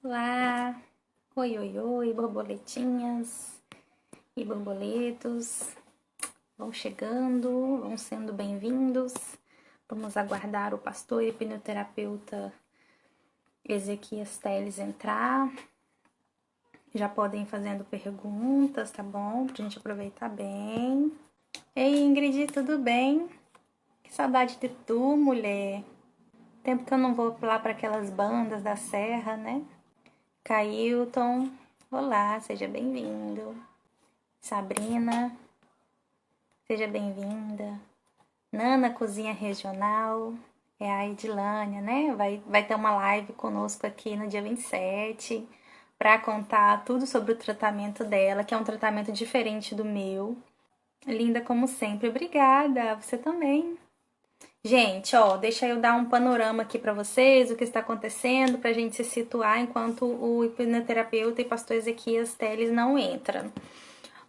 Olá! Oi, oi, oi, borboletinhas e borboletos. Vão chegando, vão sendo bem-vindos. Vamos aguardar o pastor e hipnoterapeuta Ezequias Teles entrar. Já podem ir fazendo perguntas, tá bom? Pra gente aproveitar bem. Ei, Ingrid, tudo bem? Que saudade de tu, mulher. Tempo que eu não vou lá para aquelas bandas da Serra, né? Cailton, olá, seja bem-vindo. Sabrina, seja bem-vinda. Nana Cozinha Regional, é a Edilânia, né? Vai ter uma live conosco aqui no dia 27 para contar tudo sobre o tratamento dela, que é um tratamento diferente do meu. Linda como sempre, obrigada, você também. Gente, ó, deixa eu dar um panorama aqui para vocês, o que está acontecendo, para a gente se situar enquanto o hipnoterapeuta e pastor Ezequias Teles não entram.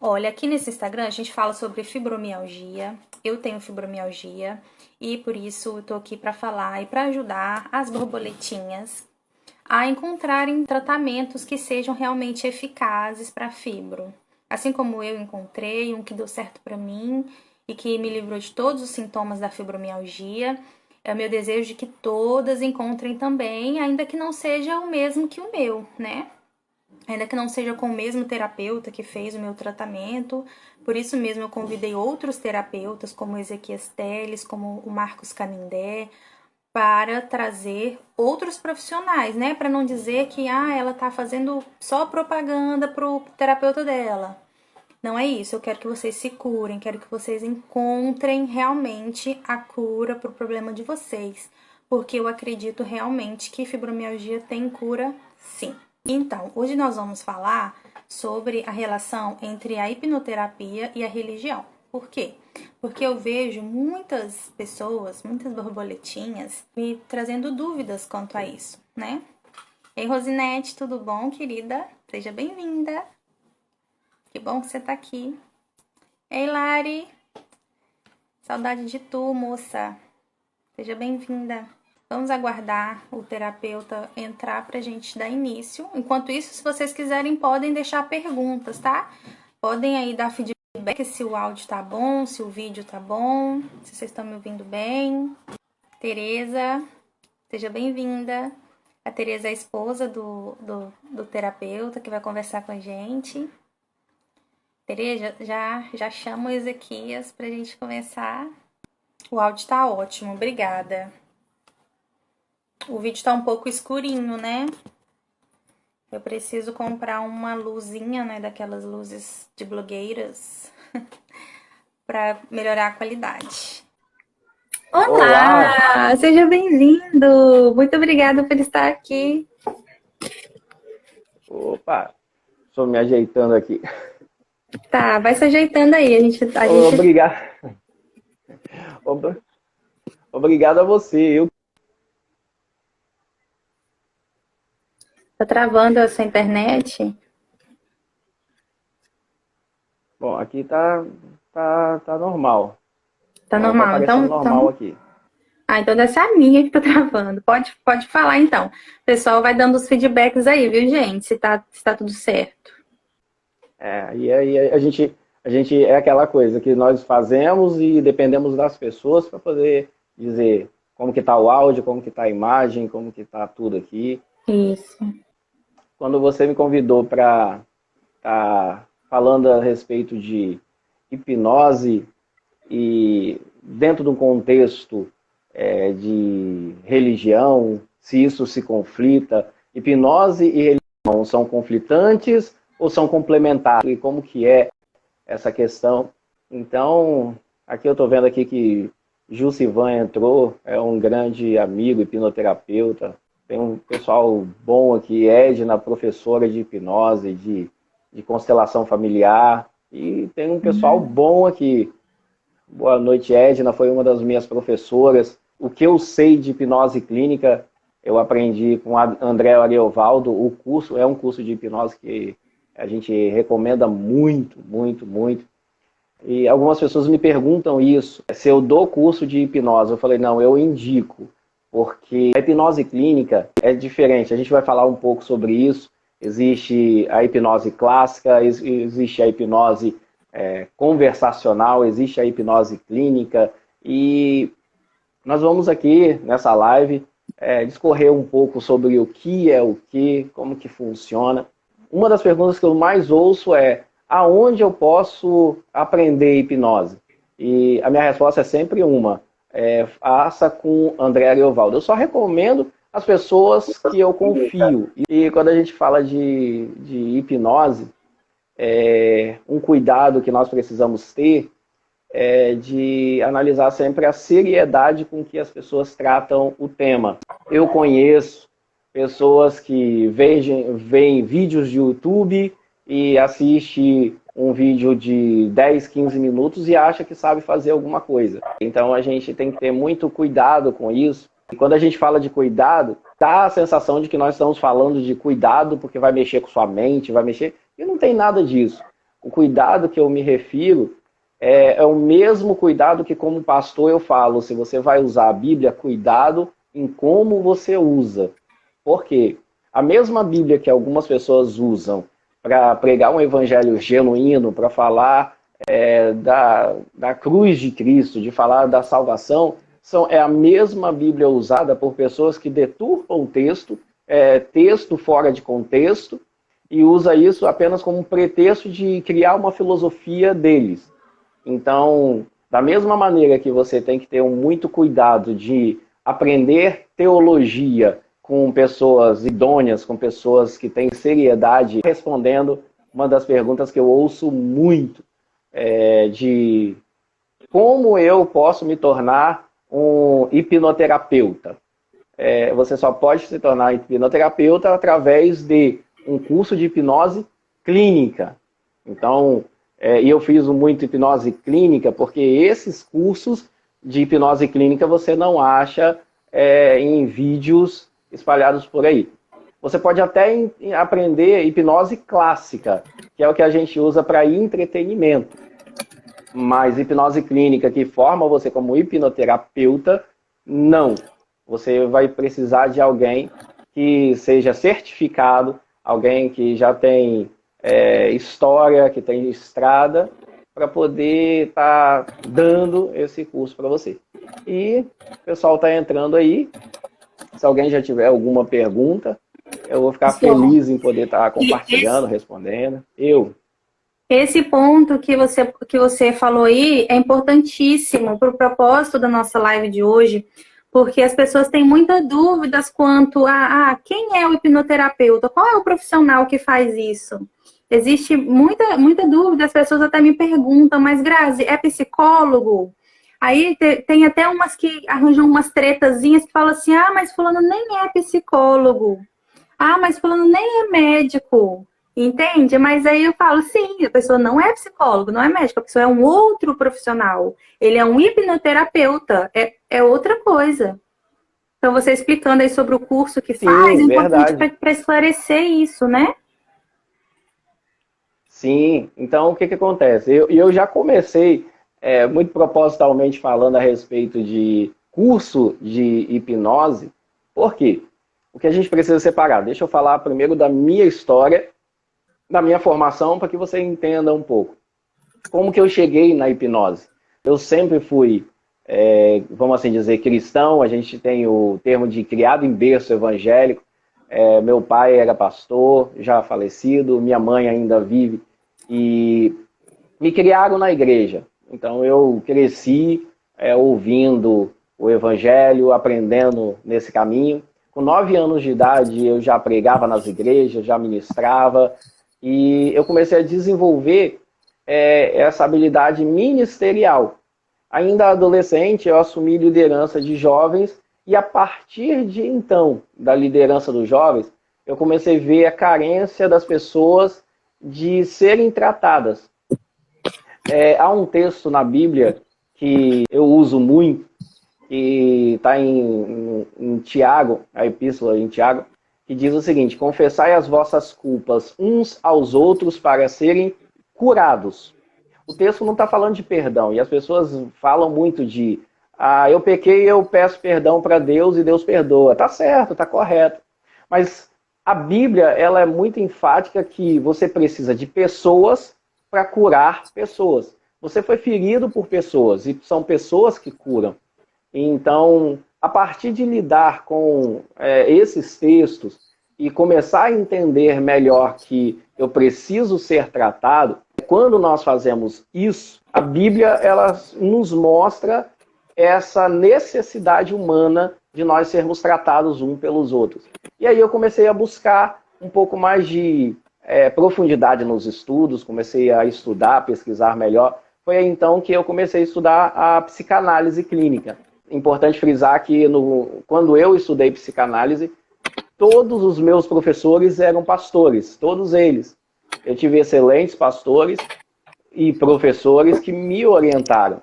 Olha, aqui nesse Instagram a gente fala sobre fibromialgia. Eu tenho fibromialgia e por isso eu tô aqui para falar e para ajudar as borboletinhas a encontrarem tratamentos que sejam realmente eficazes para fibro. Assim como eu encontrei um que deu certo para mim e que me livrou de todos os sintomas da fibromialgia, é o meu desejo de que todas encontrem também, ainda que não seja o mesmo que o meu, né? Ainda que não seja com o mesmo terapeuta que fez o meu tratamento. Por isso mesmo eu convidei outros terapeutas, como Ezequias Teles, como o Marcos Canindé, para trazer outros profissionais, né? Para não dizer que ela tá fazendo só propaganda pro terapeuta dela. Não é isso, eu quero que vocês se curem, quero que vocês encontrem realmente a cura pro problema de vocês, porque eu acredito realmente que fibromialgia tem cura, sim. Então, hoje nós vamos falar sobre a relação entre a hipnoterapia e a religião. Por quê? Porque eu vejo muitas pessoas, muitas borboletinhas, me trazendo dúvidas quanto a isso, né? Ei, Rosinete, tudo bom, querida? Seja bem-vinda. Que bom que você tá aqui. Ei, Lari. Saudade de tu, moça. Seja bem-vinda. Vamos aguardar o terapeuta entrar pra gente dar início. Enquanto isso, se vocês quiserem, podem deixar perguntas, tá? Podem aí dar feedback se o áudio tá bom, se o vídeo tá bom, se vocês estão me ouvindo bem. Tereza, seja bem-vinda. A Tereza é a esposa do terapeuta que vai conversar com a gente. Tereza, já chama o Ezequias pra gente começar. O áudio tá ótimo, obrigada. O vídeo tá um pouco escurinho, né? Eu preciso comprar uma luzinha, né? Daquelas luzes de blogueiras pra melhorar a qualidade. Olá! Olá! Seja bem-vindo! Muito obrigada por estar aqui. Opa, estou me ajeitando aqui. Tá, vai se ajeitando aí. A gente Obrigado. Obrigado a você. tá travando a sua internet. Bom, aqui tá normal. Tá Agora tá normal. aparecendo normal aqui. Então deve ser a minha que tá travando. Pode falar então. O pessoal vai dando os feedbacks aí, viu, gente? Se tá tudo certo. E aí a gente é aquela coisa que nós fazemos e dependemos das pessoas para poder dizer como que tá o áudio, como que tá a imagem, como que tá tudo aqui. Isso. Quando você me convidou para estar falando a respeito de hipnose e dentro de um contexto de religião, se isso se conflita, hipnose e religião são conflitantes ou são complementares? E como que é essa questão? Então, aqui eu estou vendo aqui que Jussivan entrou, é um grande amigo, hipnoterapeuta. Tem um pessoal bom aqui, Edna, professora de hipnose, de constelação familiar. E tem um pessoal bom aqui. Boa noite, Edna, foi uma das minhas professoras. O que eu sei de hipnose clínica, eu aprendi com a André Ariovaldo. O curso é um curso de hipnose que a gente recomenda muito, muito, muito. E algumas pessoas me perguntam isso, se eu dou curso de hipnose. Eu falei, não, eu indico. porque a hipnose clínica é diferente. A gente vai falar um pouco sobre isso. Existe a hipnose clássica, existe a hipnose conversacional, existe a hipnose clínica, e nós vamos aqui nessa live discorrer um pouco sobre o que é o que, como que funciona. Uma das perguntas que eu mais ouço é: aonde eu posso aprender hipnose? E a minha resposta é sempre uma: faça com André Ariovaldo. Eu só recomendo as pessoas que eu confio. E quando a gente fala de hipnose, um cuidado que nós precisamos ter é de analisar sempre a seriedade com que as pessoas tratam o tema. Eu conheço pessoas que veem vídeos de YouTube e assistem um vídeo de 10, 15 minutos e acha que sabe fazer alguma coisa. Então a gente tem que ter muito cuidado com isso. E quando a gente fala de cuidado, dá a sensação de que nós estamos falando de cuidado porque vai mexer com sua mente, vai mexer... E não tem nada disso. O cuidado que eu me refiro é o mesmo cuidado que, como pastor, eu falo: se você vai usar a Bíblia, cuidado em como você usa. Por quê? A mesma Bíblia que algumas pessoas usam para pregar um evangelho genuíno, para falar da cruz de Cristo, de falar da salvação, é a mesma Bíblia usada por pessoas que deturpam o texto, texto fora de contexto, e usa isso apenas como um pretexto de criar uma filosofia deles. Então, da mesma maneira que você tem que ter muito cuidado de aprender teologia com pessoas idôneas, com pessoas que têm seriedade, respondendo uma das perguntas que eu ouço muito, de como eu posso me tornar um hipnoterapeuta. Você só pode se tornar hipnoterapeuta através de um curso de hipnose clínica. Então, e eu fiz muito hipnose clínica, porque esses cursos de hipnose clínica você não acha em vídeos espalhados por aí. Você pode até aprender hipnose clássica, que é o que a gente usa para entretenimento. Mas hipnose clínica que forma você como hipnoterapeuta, não. Você vai precisar de alguém que seja certificado, alguém que já tem história, que tem estrada, para poder estar dando esse curso para você. E o pessoal está entrando aí. Se alguém já tiver alguma pergunta, eu vou ficar feliz em poder estar compartilhando, respondendo. Esse ponto que você falou aí é importantíssimo para o propósito da nossa live de hoje, porque as pessoas têm muitas dúvidas quanto a quem é o hipnoterapeuta, qual é o profissional que faz isso. Existe muita dúvida, as pessoas até me perguntam: mas Grazi, é psicólogo? Aí tem até umas que arranjam umas tretazinhas que falam assim: mas fulano nem é psicólogo. Mas fulano nem é médico. Entende? Mas aí eu falo: sim, a pessoa não é psicólogo, não é médico, a pessoa é um outro profissional. Ele é um hipnoterapeuta, é outra coisa. Então você explicando aí sobre o curso que faz, é importante para esclarecer isso, né? Sim, então o que acontece? Eu já comecei muito propositalmente falando a respeito de curso de hipnose. Por quê? O que a gente precisa separar? Deixa eu falar primeiro da minha história, da minha formação, para que você entenda um pouco. Como que eu cheguei na hipnose? Eu sempre fui, vamos assim dizer, cristão. A gente tem o termo de criado em berço evangélico. Meu pai era pastor, já falecido, minha mãe ainda vive, e me criaram na igreja. Então eu cresci ouvindo o evangelho, aprendendo nesse caminho. Com 9 anos de idade eu já pregava nas igrejas, já ministrava, e eu comecei a desenvolver essa habilidade ministerial. Ainda adolescente, eu assumi liderança de jovens, e a partir de então, da liderança dos jovens, eu comecei a ver a carência das pessoas de serem tratadas. Há um texto na Bíblia que eu uso muito, que está em Tiago, a epístola em Tiago, que diz o seguinte: confessai as vossas culpas uns aos outros para serem curados. O texto não está falando de perdão, e as pessoas falam muito de eu pequei, eu peço perdão para Deus e Deus perdoa. Tá certo, tá correto. Mas a Bíblia, ela é muito enfática que você precisa de pessoas para curar pessoas. Você foi ferido por pessoas e são pessoas que curam. Então, a partir de lidar com esses textos e começar a entender melhor que eu preciso ser tratado, quando nós fazemos isso, a Bíblia ela nos mostra essa necessidade humana de nós sermos tratados uns pelos outros. E aí eu comecei a buscar um pouco mais de profundidade nos estudos, comecei a estudar, a pesquisar melhor. Foi aí então que eu comecei a estudar a psicanálise clínica. Importante frisar que quando eu estudei psicanálise, todos os meus professores eram pastores, todos eles. Eu tive excelentes pastores e professores que me orientaram.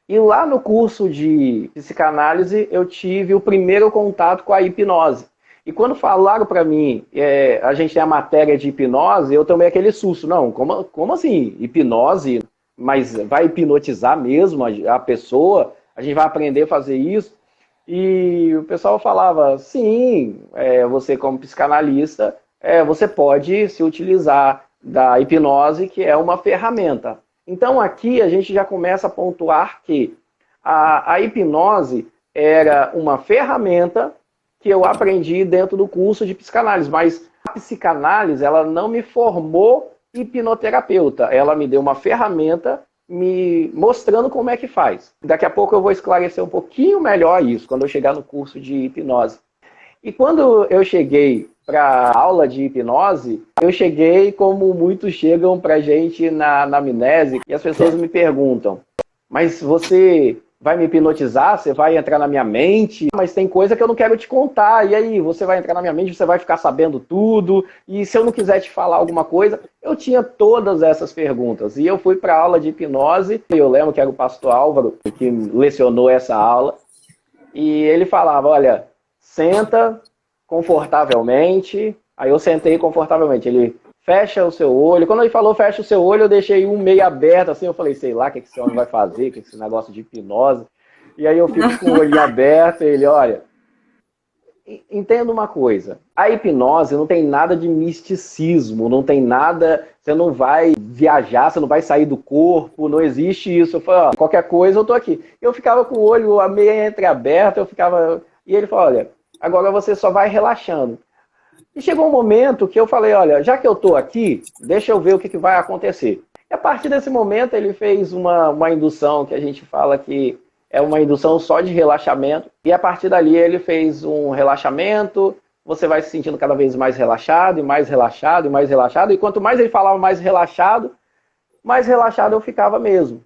E lá no curso de psicanálise, eu tive o primeiro contato com a hipnose. E quando falaram para mim, a gente tem a matéria de hipnose, eu tomei aquele susto. Não, como assim? Hipnose? Mas vai hipnotizar mesmo a pessoa? A gente vai aprender a fazer isso? E o pessoal falava, sim, você como psicanalista, você pode se utilizar da hipnose, que é uma ferramenta. Então aqui a gente já começa a pontuar que a hipnose era uma ferramenta que eu aprendi dentro do curso de psicanálise, mas a psicanálise ela não me formou hipnoterapeuta, ela me deu uma ferramenta me mostrando como é que faz. Daqui a pouco eu vou esclarecer um pouquinho melhor isso, quando eu chegar no curso de hipnose. E quando eu cheguei para a aula de hipnose, eu cheguei como muitos chegam para a gente na amnese, e as pessoas me perguntam, mas você vai me hipnotizar? Você vai entrar na minha mente? Mas tem coisa que eu não quero te contar. E aí, você vai entrar na minha mente, você vai ficar sabendo tudo? E se eu não quiser te falar alguma coisa? Eu tinha todas essas perguntas. E eu fui para a aula de hipnose. Eu lembro que era o pastor Álvaro que lecionou essa aula. E ele falava, olha, senta confortavelmente. Aí eu sentei confortavelmente. Ele fecha o seu olho. Quando ele falou fecha o seu olho, eu deixei um meio aberto, assim, eu falei, sei lá o que esse homem vai fazer, o que esse negócio de hipnose. E aí eu fico com o olho aberto, e ele, olha, entenda uma coisa, a hipnose não tem nada de misticismo, não tem nada, você não vai viajar, você não vai sair do corpo, não existe isso. Eu falei, ó, qualquer coisa eu tô aqui. Eu ficava com o olho meio entreaberto, e ele falou, olha, agora você só vai relaxando. E chegou um momento que eu falei, olha, já que eu estou aqui, deixa eu ver o que vai acontecer. E a partir desse momento ele fez uma indução, que a gente fala que é uma indução só de relaxamento. E a partir dali ele fez um relaxamento, você vai se sentindo cada vez mais relaxado, e mais relaxado, e mais relaxado. E quanto mais ele falava mais relaxado eu ficava mesmo.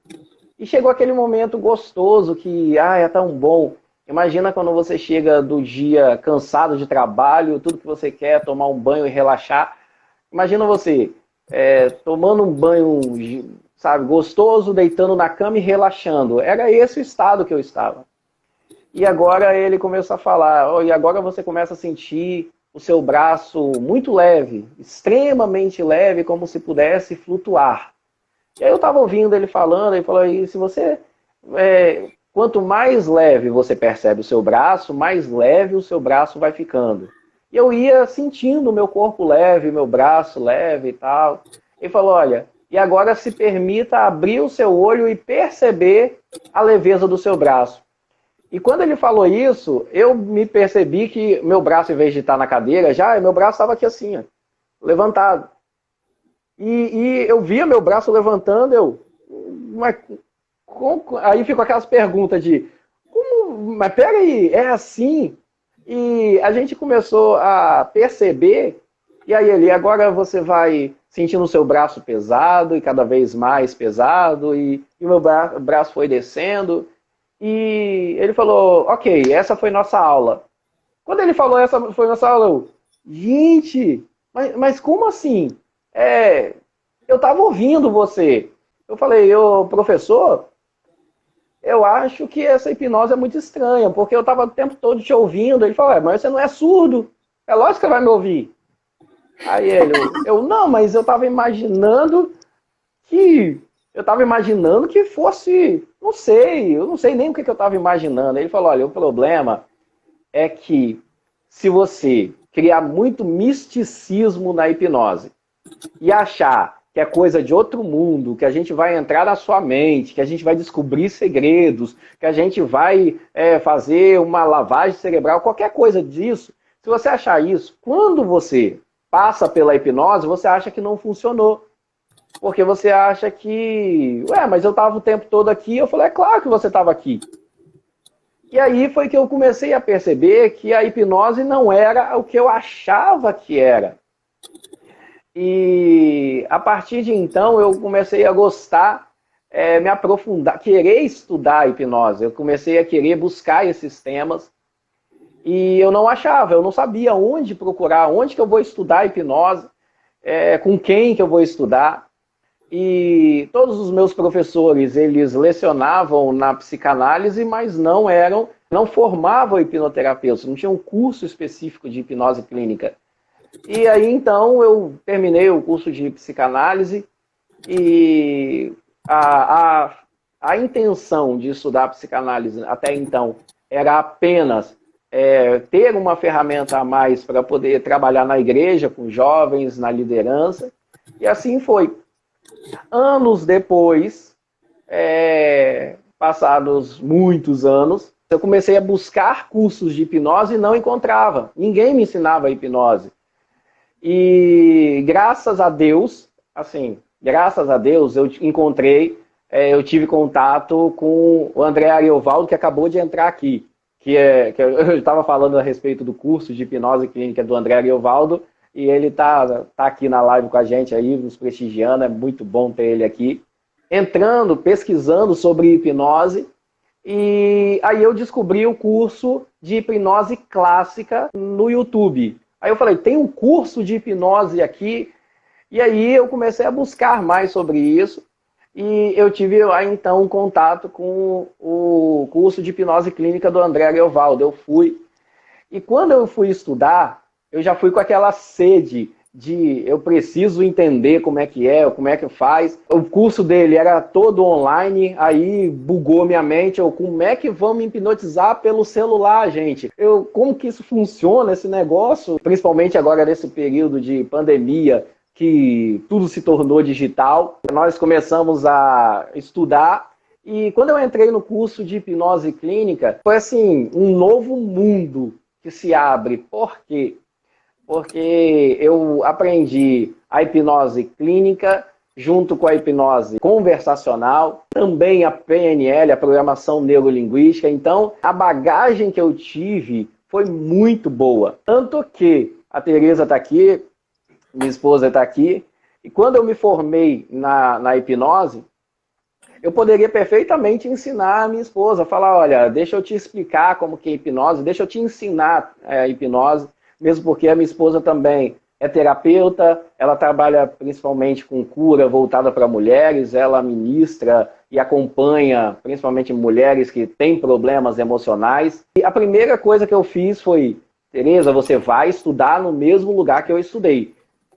E chegou aquele momento gostoso que, é tão bom. Imagina quando você chega do dia cansado de trabalho, tudo que você quer é tomar um banho e relaxar. Imagina você tomando um banho, sabe, gostoso, deitando na cama e relaxando. Era esse o estado que eu estava. E agora ele começou a falar, e agora você começa a sentir o seu braço muito leve, extremamente leve, como se pudesse flutuar. E aí eu estava ouvindo ele falando, ele falou, e se você... Quanto mais leve você percebe o seu braço, mais leve o seu braço vai ficando. E eu ia sentindo o meu corpo leve, meu braço leve e tal. Ele falou, olha, e agora se permita abrir o seu olho e perceber a leveza do seu braço. E quando ele falou isso, eu me percebi que meu braço, em vez de estar na cadeira, meu braço estava aqui assim, ó, levantado. E eu via meu braço levantando, aí ficam aquelas perguntas de, mas peraí, é assim? E a gente começou a perceber, e aí ele, agora você vai sentindo o seu braço pesado, e cada vez mais pesado, e o meu braço foi descendo, e ele falou, ok, essa foi nossa aula. Quando ele falou, essa foi nossa aula, eu, gente, mas como assim? Eu estava ouvindo você. Eu falei, professor, eu acho que essa hipnose é muito estranha, porque eu estava o tempo todo te ouvindo. Ele falou, mas você não é surdo, é lógico que você vai me ouvir. Aí ele, não, mas eu estava imaginando que eu estava imaginando que fosse, não sei, eu não sei nem o que eu estava imaginando. Ele falou, olha, o problema é que se você criar muito misticismo na hipnose e achar que é coisa de outro mundo, que a gente vai entrar na sua mente, que a gente vai descobrir segredos, que a gente vai fazer uma lavagem cerebral, qualquer coisa disso, se você achar isso, quando você passa pela hipnose, você acha que não funcionou. Porque você acha que, mas eu estava o tempo todo aqui. Eu falei, é claro que você estava aqui. E aí foi que eu comecei a perceber que a hipnose não era o que eu achava que era. E a partir de então eu comecei a gostar, me aprofundar, querer estudar a hipnose. Eu comecei a querer buscar esses temas e eu não achava, eu não sabia onde procurar, onde que eu vou estudar a hipnose, com quem que eu vou estudar. E todos os meus professores, eles lecionavam na psicanálise, mas não formavam hipnoterapeutas, não tinham um curso específico de hipnose clínica. E aí, então, eu terminei o curso de psicanálise e a intenção de estudar psicanálise até então era apenas ter uma ferramenta a mais para poder trabalhar na igreja, com jovens, na liderança, e assim foi. Anos depois, passados muitos anos, eu comecei a buscar cursos de hipnose e não encontrava. Ninguém me ensinava hipnose. E graças a Deus, eu encontrei, eu tive contato com o André Ariovaldo, que acabou de entrar aqui. Que eu estava falando a respeito do curso de hipnose clínica do André Ariovaldo, e ele tá aqui na live com a gente aí, nos prestigiando, é muito bom ter ele aqui. Entrando, pesquisando sobre hipnose, e aí eu descobri o curso de hipnose clássica no YouTube. Aí eu falei, tem um curso de hipnose aqui, e aí eu comecei a buscar mais sobre isso, e eu tive aí então um contato com o curso de hipnose clínica do André Ariovaldo. Eu fui, e quando eu fui estudar, eu já fui com aquela sede de eu preciso entender como é que faz. O curso dele era todo online, aí bugou minha mente. Como é que vamos hipnotizar pelo celular, gente? Como que isso funciona, esse negócio? Principalmente agora nesse período de pandemia, que tudo se tornou digital. Nós começamos a estudar e quando eu entrei no curso de hipnose clínica, foi assim, um novo mundo que se abre. Por quê? Porque eu aprendi a hipnose clínica junto com a hipnose conversacional, também a PNL, a programação neurolinguística. Então, a bagagem que eu tive foi muito boa. Tanto que a Tereza está aqui, minha esposa está aqui, e quando eu me formei na hipnose, eu poderia perfeitamente ensinar a minha esposa, falar, olha, deixa eu te explicar como que é hipnose, deixa eu te ensinar a hipnose, mesmo porque a minha esposa também é terapeuta, ela trabalha principalmente com cura voltada para mulheres, ela ministra e acompanha principalmente mulheres que têm problemas emocionais. E a primeira coisa que eu fiz foi, Tereza, você vai estudar no mesmo lugar que eu estudei.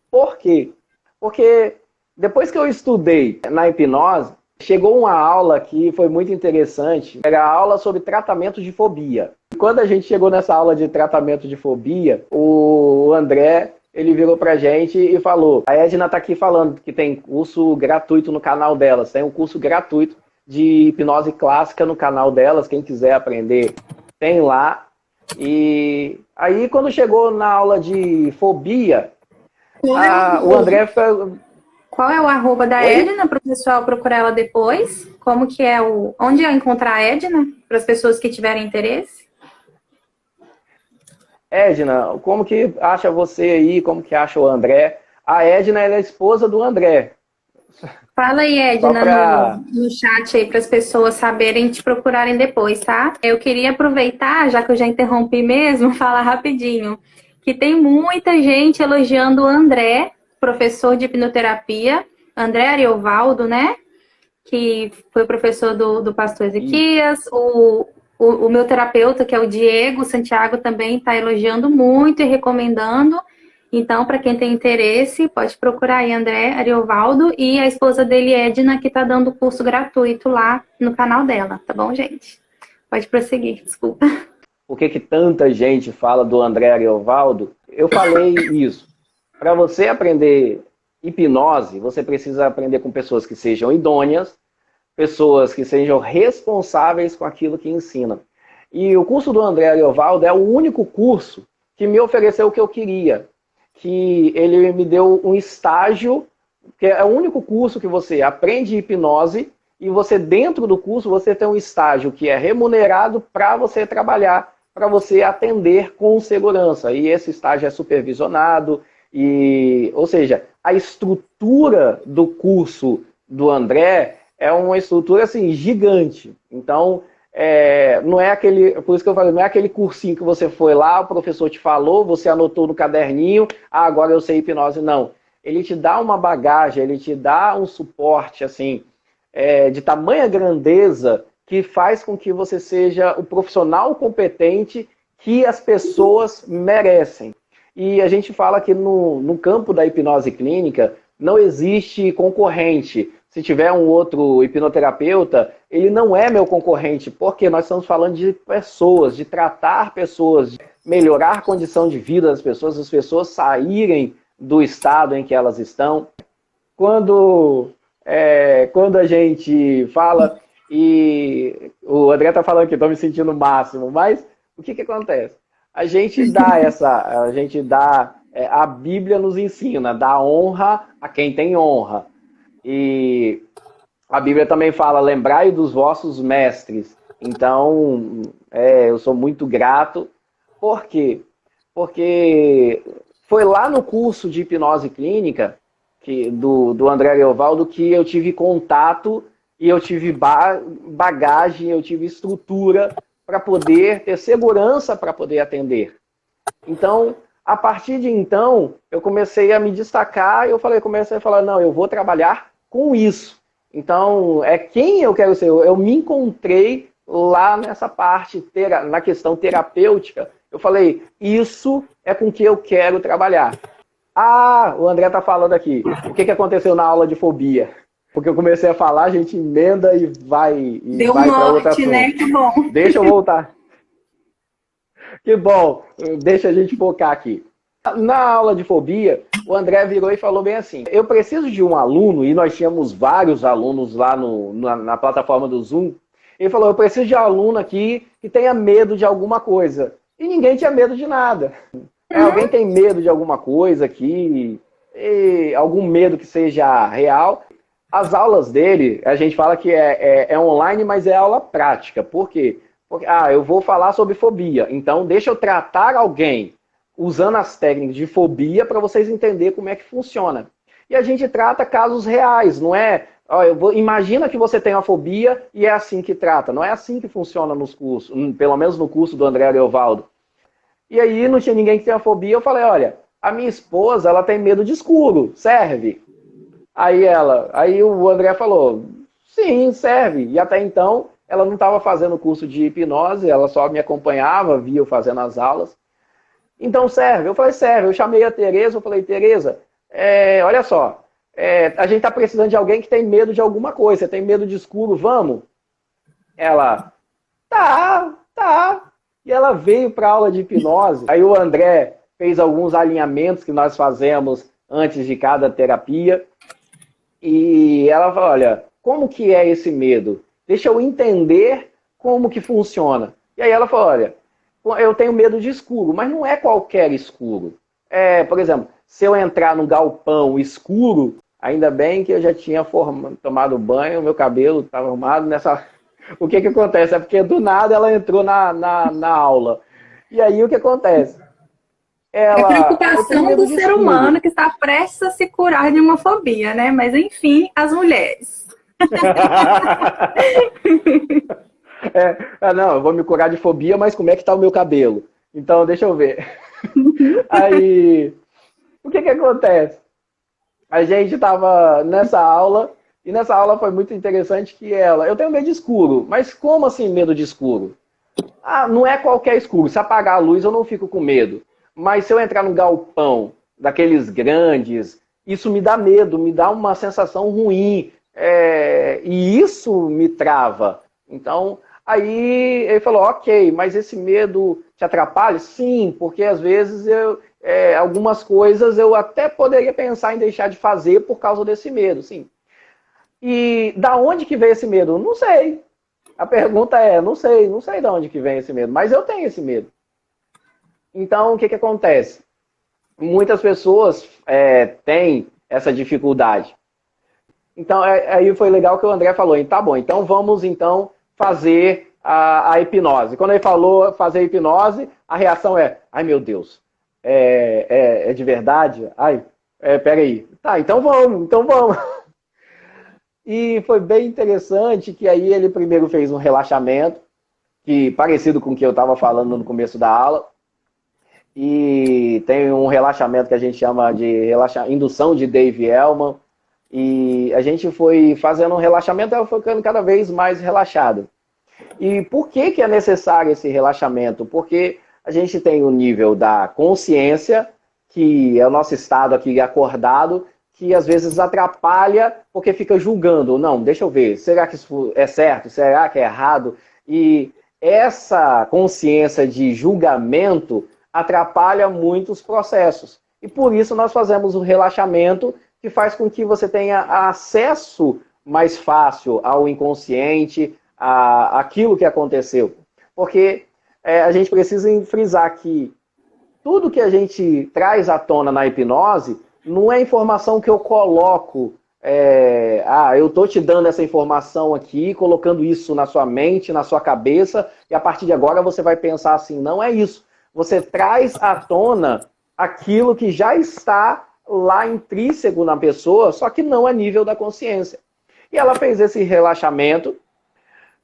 Por quê? Porque depois que eu estudei na hipnose, chegou uma aula que foi muito interessante, era a aula sobre tratamento de fobia. Quando a gente chegou nessa aula de tratamento de fobia, o André, ele virou pra gente e falou, a Edna tá aqui falando que tem curso gratuito no canal delas, tem um curso gratuito de hipnose clássica no canal delas, quem quiser aprender, tem lá. E aí quando chegou na aula de fobia, o André foi... Qual é o arroba da Edna para o pessoal procurar ela depois? Como que é onde eu encontrar a Edna para as pessoas que tiverem interesse? Edna, como que acha você aí? Como que acha o André? A Edna ela é a esposa do André. Fala aí, Edna, no chat aí para as pessoas saberem te procurarem depois, tá? Eu queria aproveitar, já que eu já interrompi mesmo, falar rapidinho que tem muita gente elogiando o André, professor de hipnoterapia, André Ariovaldo, né? Que foi professor do pastor Ezequias. O meu terapeuta, que é o Diego Santiago, também está elogiando muito e recomendando. Então, para quem tem interesse, pode procurar aí André Ariovaldo e a esposa dele, Edna, que tá dando curso gratuito lá no canal dela, tá bom, gente? Pode prosseguir, desculpa. Por que que tanta gente fala do André Ariovaldo? Eu falei isso. Para você aprender hipnose, você precisa aprender com pessoas que sejam idôneas, pessoas que sejam responsáveis com aquilo que ensinam. E o curso do André Ariovaldo é o único curso que me ofereceu o que eu queria. Que ele me deu um estágio, que é o único curso que você aprende hipnose e você, dentro do curso, você tem um estágio que é remunerado para você trabalhar, para você atender com segurança. E esse estágio é supervisionado, ou seja, a estrutura do curso do André é uma estrutura assim, gigante. Então, não é aquele, por isso que eu falei, não é aquele cursinho que você foi lá, o professor te falou, você anotou no caderninho, agora eu sei hipnose, não. Ele te dá uma bagagem, ele te dá um suporte, assim, de tamanha grandeza, que faz com que você seja o profissional competente que as pessoas merecem. E a gente fala que no campo da hipnose clínica não existe concorrente. Se tiver um outro hipnoterapeuta, ele não é meu concorrente, porque nós estamos falando de pessoas, de tratar pessoas, de melhorar a condição de vida das pessoas, as pessoas saírem do estado em que elas estão. Quando a gente fala, e o André está falando que estou me sentindo o máximo, mas o que acontece? A Bíblia nos ensina, dá honra a quem tem honra. E a Bíblia também fala, lembrai dos vossos mestres. Então, eu sou muito grato. Por quê? Porque foi lá no curso de hipnose clínica do André Ariovaldo que eu tive contato e eu tive bagagem, eu tive estrutura para poder ter segurança para poder atender. Então, a partir de então, eu comecei a me destacar e comecei a falar, não, eu vou trabalhar com isso. Então, é quem eu quero ser. Eu me encontrei lá nessa parte, na questão terapêutica. Eu falei, isso é com que eu quero trabalhar. Ah, o André está falando aqui. O que aconteceu na aula de fobia? Porque eu comecei a falar, a gente emenda e vai Deu vai para outra norte, assunto. né? Que bom. Deixa eu voltar. Que bom, deixa a gente focar aqui. Na aula de fobia, o André virou e falou bem assim, eu preciso de um aluno, e nós tínhamos vários alunos lá na plataforma do Zoom, ele falou, eu preciso de um aluno aqui que tenha medo de alguma coisa. E ninguém tinha medo de nada. Alguém tem medo de alguma coisa aqui, algum medo que seja real. As aulas dele, a gente fala que é online, mas é aula prática. Por quê? Porque, eu vou falar sobre fobia, então deixa eu tratar alguém usando as técnicas de fobia para vocês entenderem como é que funciona. E a gente trata casos reais, não é... imagina que você tem uma fobia e é assim que trata. Não é assim que funciona nos cursos, pelo menos no curso do André Ariovaldo. E aí não tinha ninguém que tenha fobia, eu falei, olha, a minha esposa, ela tem medo de escuro, serve? Aí o André falou, sim, serve. E até então, ela não estava fazendo curso de hipnose, ela só me acompanhava, via eu fazendo as aulas. Então serve. Eu falei, serve. Eu chamei a Tereza, eu falei, Tereza, olha só, a gente está precisando de alguém que tem medo de alguma coisa. Você tem medo de escuro, vamos? Ela, tá. E ela veio para a aula de hipnose. Aí o André fez alguns alinhamentos que nós fazemos antes de cada terapia. E ela falou, olha, como que é esse medo? Deixa eu entender como que funciona. E aí ela falou, olha, eu tenho medo de escuro, mas não é qualquer escuro. Por exemplo, se eu entrar num galpão escuro, ainda bem que eu já tinha tomado banho, meu cabelo estava arrumado nessa... O que acontece? É porque do nada ela entrou na aula. E aí o que acontece? É a preocupação do ser humano que está prestes a se curar de uma fobia, né? Mas enfim, as mulheres. Não, eu vou me curar de fobia, mas como é que tá o meu cabelo? Então, deixa eu ver. Aí, o que acontece? A gente estava nessa aula, e nessa aula foi muito interessante que eu tenho medo de escuro, mas como assim medo de escuro? Não é qualquer escuro, se apagar a luz eu não fico com medo, mas se eu entrar no galpão daqueles grandes, isso me dá medo, me dá uma sensação ruim, e isso me trava. Então, aí ele falou, ok, mas esse medo te atrapalha? Sim, porque às vezes algumas coisas eu até poderia pensar em deixar de fazer por causa desse medo, sim. E da onde que vem esse medo? Não sei. A pergunta não sei de onde que vem esse medo, mas eu tenho esse medo. Então, o que acontece? Muitas pessoas têm essa dificuldade. Então, aí foi legal que o André falou, tá bom, então vamos fazer a hipnose. Quando ele falou fazer a hipnose, a reação ai meu Deus, é de verdade? Ai, peraí. Tá, então vamos. E foi bem interessante que aí ele primeiro fez um relaxamento, que parecido com o que eu estava falando no começo da aula, e tem um relaxamento que a gente chama de indução de Dave Elman, e a gente foi fazendo um relaxamento, ela foi ficando cada vez mais relaxada. E por que é necessário esse relaxamento? Porque a gente tem o nível da consciência, que é o nosso estado aqui acordado, que às vezes atrapalha porque fica julgando. Não, deixa eu ver, será que isso é certo? Será que é errado? E essa consciência de julgamento atrapalha muitos processos. E por isso nós fazemos o relaxamento, que faz com que você tenha acesso mais fácil ao inconsciente, àquilo que aconteceu. Porque a gente precisa frisar que tudo que a gente traz à tona na hipnose não é informação que eu coloco, eu estou te dando essa informação aqui, colocando isso na sua mente, na sua cabeça, e a partir de agora você vai pensar assim. Não é isso. Você traz à tona aquilo que já está lá intrínseco na pessoa, só que não a nível da consciência. E ela fez esse relaxamento,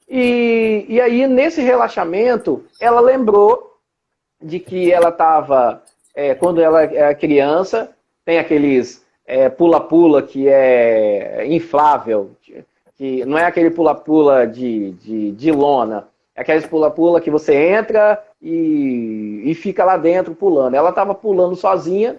e aí nesse relaxamento ela lembrou de que ela estava, quando ela era criança, tem aqueles pula-pula que é inflável, que não é aquele pula-pula de lona, é aqueles pula-pula que você entra e fica lá dentro pulando. Ela estava pulando sozinha,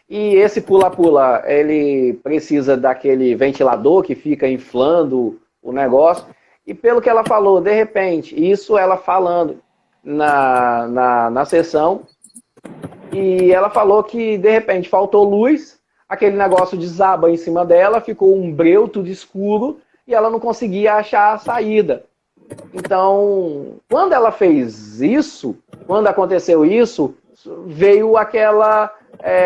e esse pula-pula, ele precisa daquele ventilador que fica inflando o negócio, e pelo que ela falou, de repente, isso ela falando na sessão, e ela falou que, de repente, faltou luz, aquele negócio desaba em cima dela, ficou um breu tudo escuro, e ela não conseguia achar a saída. Então, quando ela fez isso, quando aconteceu isso, veio aquela...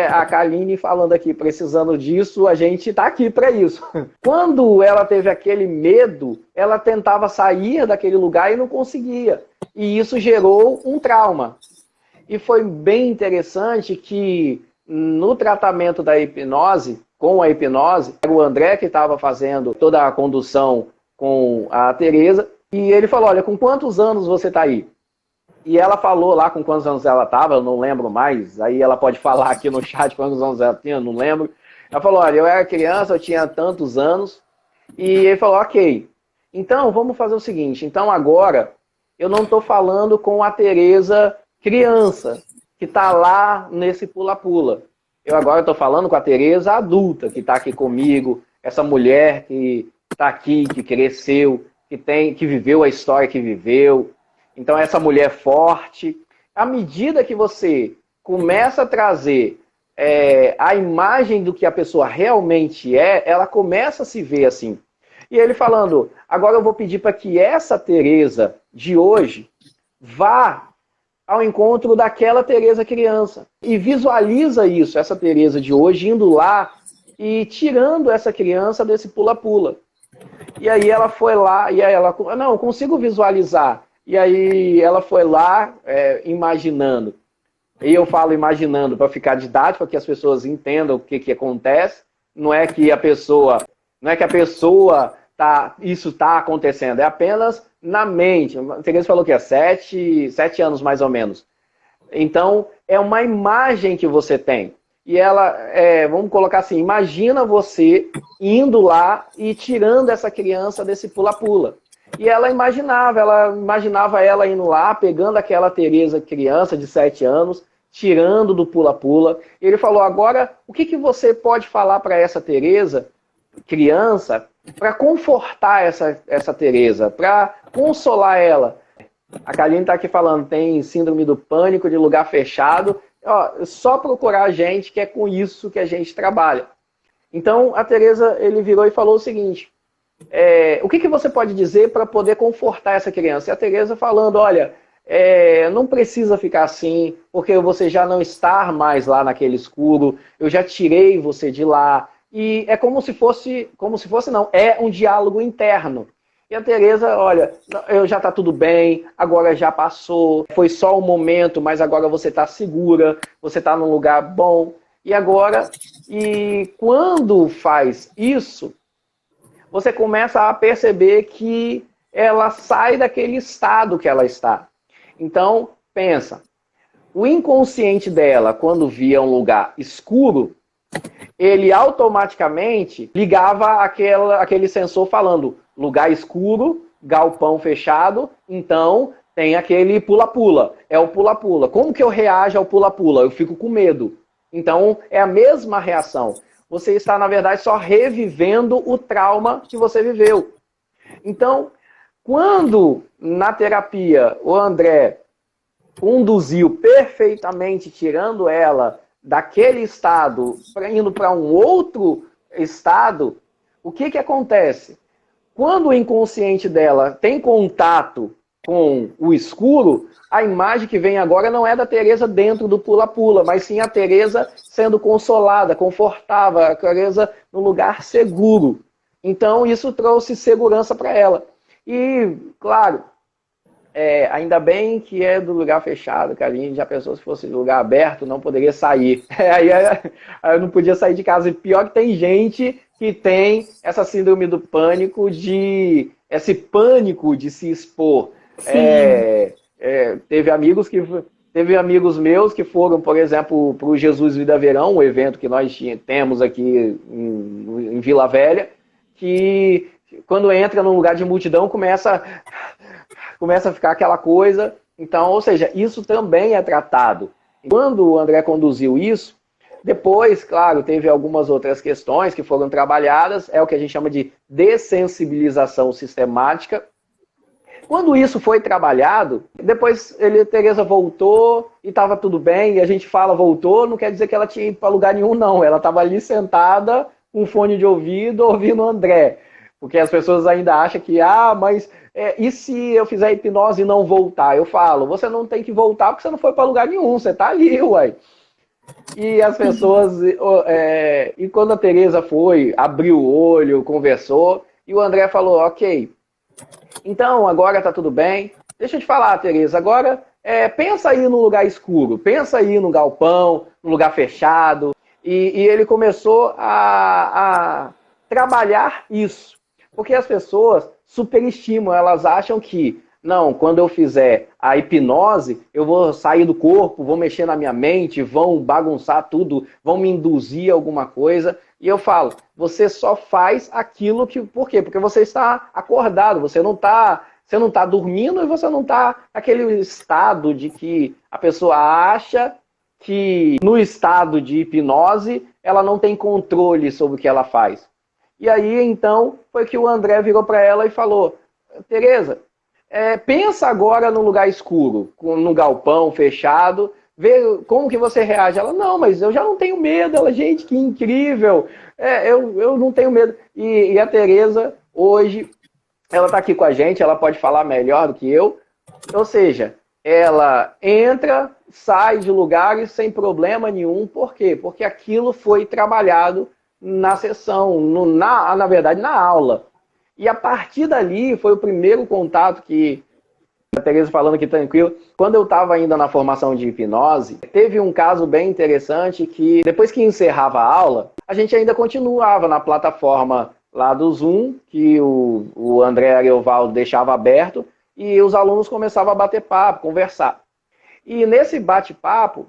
a Kaline falando aqui, precisando disso, a gente está aqui para isso. Quando ela teve aquele medo, ela tentava sair daquele lugar e não conseguia. E isso gerou um trauma. E foi bem interessante que no tratamento da hipnose, com a hipnose, o André que estava fazendo toda a condução com a Tereza, e ele falou, olha, com quantos anos você está aí? E ela falou lá com quantos anos ela estava, eu não lembro mais, aí ela pode falar aqui no chat quantos anos ela tinha, eu não lembro. Ela falou, olha, eu era criança, eu tinha tantos anos, e ele falou, ok, então vamos fazer o seguinte, então agora eu não estou falando com a Tereza criança, que está lá nesse pula-pula. Eu agora estou falando com a Tereza adulta, que está aqui comigo, essa mulher que está aqui, que cresceu, que viveu a história que viveu. Então, essa mulher forte, à medida que você começa a trazer a imagem do que a pessoa realmente ela começa a se ver assim. E ele falando, agora eu vou pedir para que essa Tereza de hoje vá ao encontro daquela Tereza criança. E visualiza isso, essa Tereza de hoje, indo lá e tirando essa criança desse pula-pula. E aí ela foi lá, e aí ela, não, eu consigo visualizar. E aí ela foi lá imaginando. E eu falo imaginando para ficar didático, para que as pessoas entendam o que acontece. Não é que a pessoa isso está acontecendo, é apenas na mente. A Tereza falou que é 7 anos mais ou menos. Então, é uma imagem que você tem. E ela, vamos colocar assim, imagina você indo lá e tirando essa criança desse pula-pula. E ela imaginava ela indo lá, pegando aquela Tereza criança de 7 anos, tirando do pula-pula. Ele falou, agora, o que você pode falar para essa Tereza, criança, para confortar essa Tereza, para consolar ela? A Kaline está aqui falando, tem síndrome do pânico de lugar fechado. Ó, só procurar a gente, que é com isso que a gente trabalha. Então, a Tereza, ele virou e falou o seguinte, o que você pode dizer para poder confortar essa criança? E a Tereza falando, olha, não precisa ficar assim, porque você já não está mais lá naquele escuro, eu já tirei você de lá, e é como se fosse não, é um diálogo interno. E a Tereza, olha, já está tudo bem, agora já passou, foi só um momento, mas agora você está segura, você está num lugar bom. E quando faz isso, você começa a perceber que ela sai daquele estado que ela está. Então, pensa, o inconsciente dela, quando via um lugar escuro, ele automaticamente ligava aquele sensor falando, lugar escuro, galpão fechado, então tem aquele pula-pula, é o pula-pula. Como que eu reajo ao pula-pula? Eu fico com medo. Então, é a mesma reação. Você está, na verdade, só revivendo o trauma que você viveu. Então, quando na terapia o André conduziu perfeitamente, tirando ela daquele estado, indo para um outro estado, o que acontece? Quando o inconsciente dela tem contato com o escuro, a imagem que vem agora não é da Tereza dentro do pula-pula, mas sim a Tereza sendo consolada, confortável, a Tereza num lugar seguro. Então isso trouxe segurança para ela. E, claro, ainda bem que é do lugar fechado, que a gente já pensou se fosse do lugar aberto, não poderia sair. Aí eu não podia sair de casa. E pior que tem gente que tem essa síndrome do pânico, esse pânico de se expor. Teve amigos meus que foram, por exemplo, para o Jesus Vida Verão, um evento que nós temos aqui em Vila Velha, que quando entra num lugar de multidão começa a ficar aquela coisa. Então, ou seja, isso também é tratado. Quando o André conduziu isso, depois, claro, teve algumas outras questões que foram trabalhadas, é o que a gente chama de dessensibilização sistemática. Quando isso foi trabalhado, depois Tereza voltou e estava tudo bem, e a gente fala voltou, não quer dizer que ela tinha ido para lugar nenhum, não. Ela estava ali sentada com fone de ouvido, ouvindo o André. Porque as pessoas ainda acham que, mas e se eu fizer hipnose e não voltar? Eu falo, você não tem que voltar porque você não foi para lugar nenhum, você está ali, uai. E as pessoas, e quando a Tereza foi, abriu o olho, conversou, e o André falou, ok, então agora tá tudo bem. Deixa eu te falar, Tereza, agora pensa aí no lugar escuro, pensa aí no galpão, no lugar fechado. E ele começou a trabalhar isso. Porque as pessoas superestimam, elas acham que, não, quando eu fizer a hipnose, eu vou sair do corpo, vou mexer na minha mente, vão bagunçar tudo, vão me induzir a alguma coisa. E eu falo, você só faz aquilo que... Por quê? Porque você está acordado, você não está dormindo e você não está naquele estado de que a pessoa acha que no estado de hipnose ela não tem controle sobre o que ela faz. E aí, então, foi que o André virou para ela e falou, Tereza, pensa agora no lugar escuro, no galpão fechado, vê como que você reage. Ela, não, mas eu já não tenho medo. Ela, gente, que incrível. Eu não tenho medo. E a Tereza, hoje, ela está aqui com a gente, ela pode falar melhor do que eu. Ou seja, ela entra, sai de lugares sem problema nenhum. Por quê? Porque aquilo foi trabalhado na sessão, na verdade, na aula. E a partir dali foi o primeiro contato que a Tereza falando aqui tranquilo. Quando eu estava ainda na formação de hipnose, teve um caso bem interessante que depois que encerrava a aula, a gente ainda continuava na plataforma lá do Zoom, que o André Ariovaldo deixava aberto, e os alunos começavam a bater papo, conversar. E nesse bate-papo,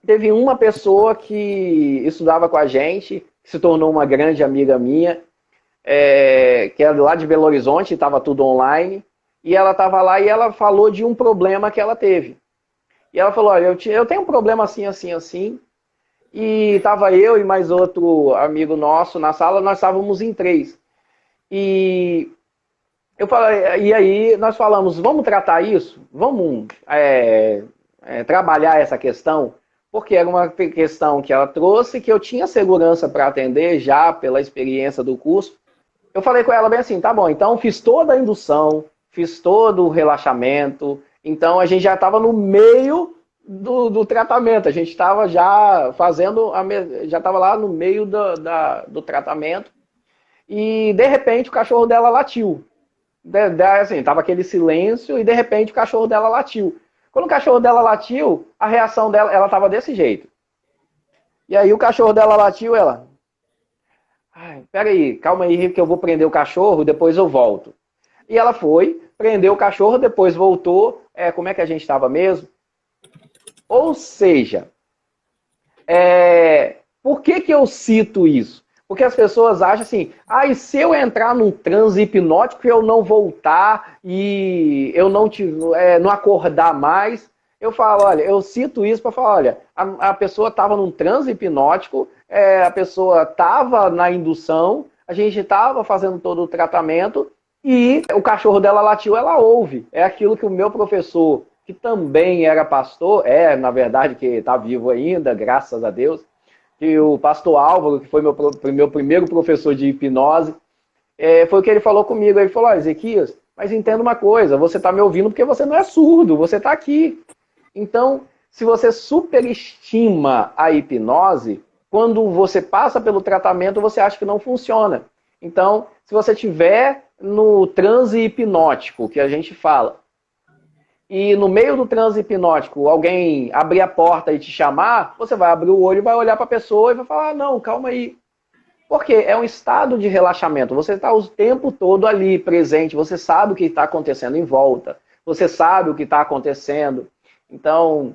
teve uma pessoa que estudava com a gente, que se tornou uma grande amiga minha, que era lá de Belo Horizonte, estava tudo online, e ela estava lá e ela falou de um problema que ela teve. E ela falou, olha, eu tenho um problema assim, assim, assim. E tava eu e mais outro amigo nosso na sala, nós estávamos em 3. E eu falei, e aí nós falamos, vamos tratar isso? Vamos trabalhar essa questão? Porque era uma questão que ela trouxe, que eu tinha segurança para atender já pela experiência do curso. Eu falei com ela bem assim, tá bom, então fiz toda a indução, fiz todo o relaxamento, então a gente já estava no meio do tratamento, a gente estava já fazendo, já estava lá no meio do tratamento, e de repente o cachorro dela latiu. Assim, tava aquele silêncio e de repente o cachorro dela latiu. Quando o cachorro dela latiu, a reação dela, ela tava desse jeito. E aí o cachorro dela latiu, ela... Ai, peraí, calma aí que eu vou prender o cachorro, depois eu volto. E ela foi, prendeu o cachorro, depois voltou. Como é que a gente estava mesmo? Ou seja, por que eu cito isso? Porque as pessoas acham assim, e se eu entrar num transe hipnótico e eu não voltar e eu não acordar mais, eu falo, olha, eu cito isso para falar, olha, a pessoa estava num transe hipnótico, a pessoa estava na indução, a gente estava fazendo todo o tratamento e o cachorro dela latiu, ela ouve. É aquilo que o meu professor, que também era pastor, na verdade, que está vivo ainda, graças a Deus, que o pastor Álvaro, que foi meu primeiro professor de hipnose, foi o que ele falou comigo. Ele falou, Ezequias, mas entenda uma coisa, você está me ouvindo porque você não é surdo, você está aqui. Então, se você superestima a hipnose, quando você passa pelo tratamento, você acha que não funciona. Então, se você estiver no transe hipnótico, que a gente fala, e no meio do transe hipnótico, alguém abrir a porta e te chamar, você vai abrir o olho, vai olhar para a pessoa e vai falar, não, calma aí. Porque é um estado de relaxamento. Você está o tempo todo ali, presente. Você sabe o que está acontecendo em volta. Você sabe o que está acontecendo. Então,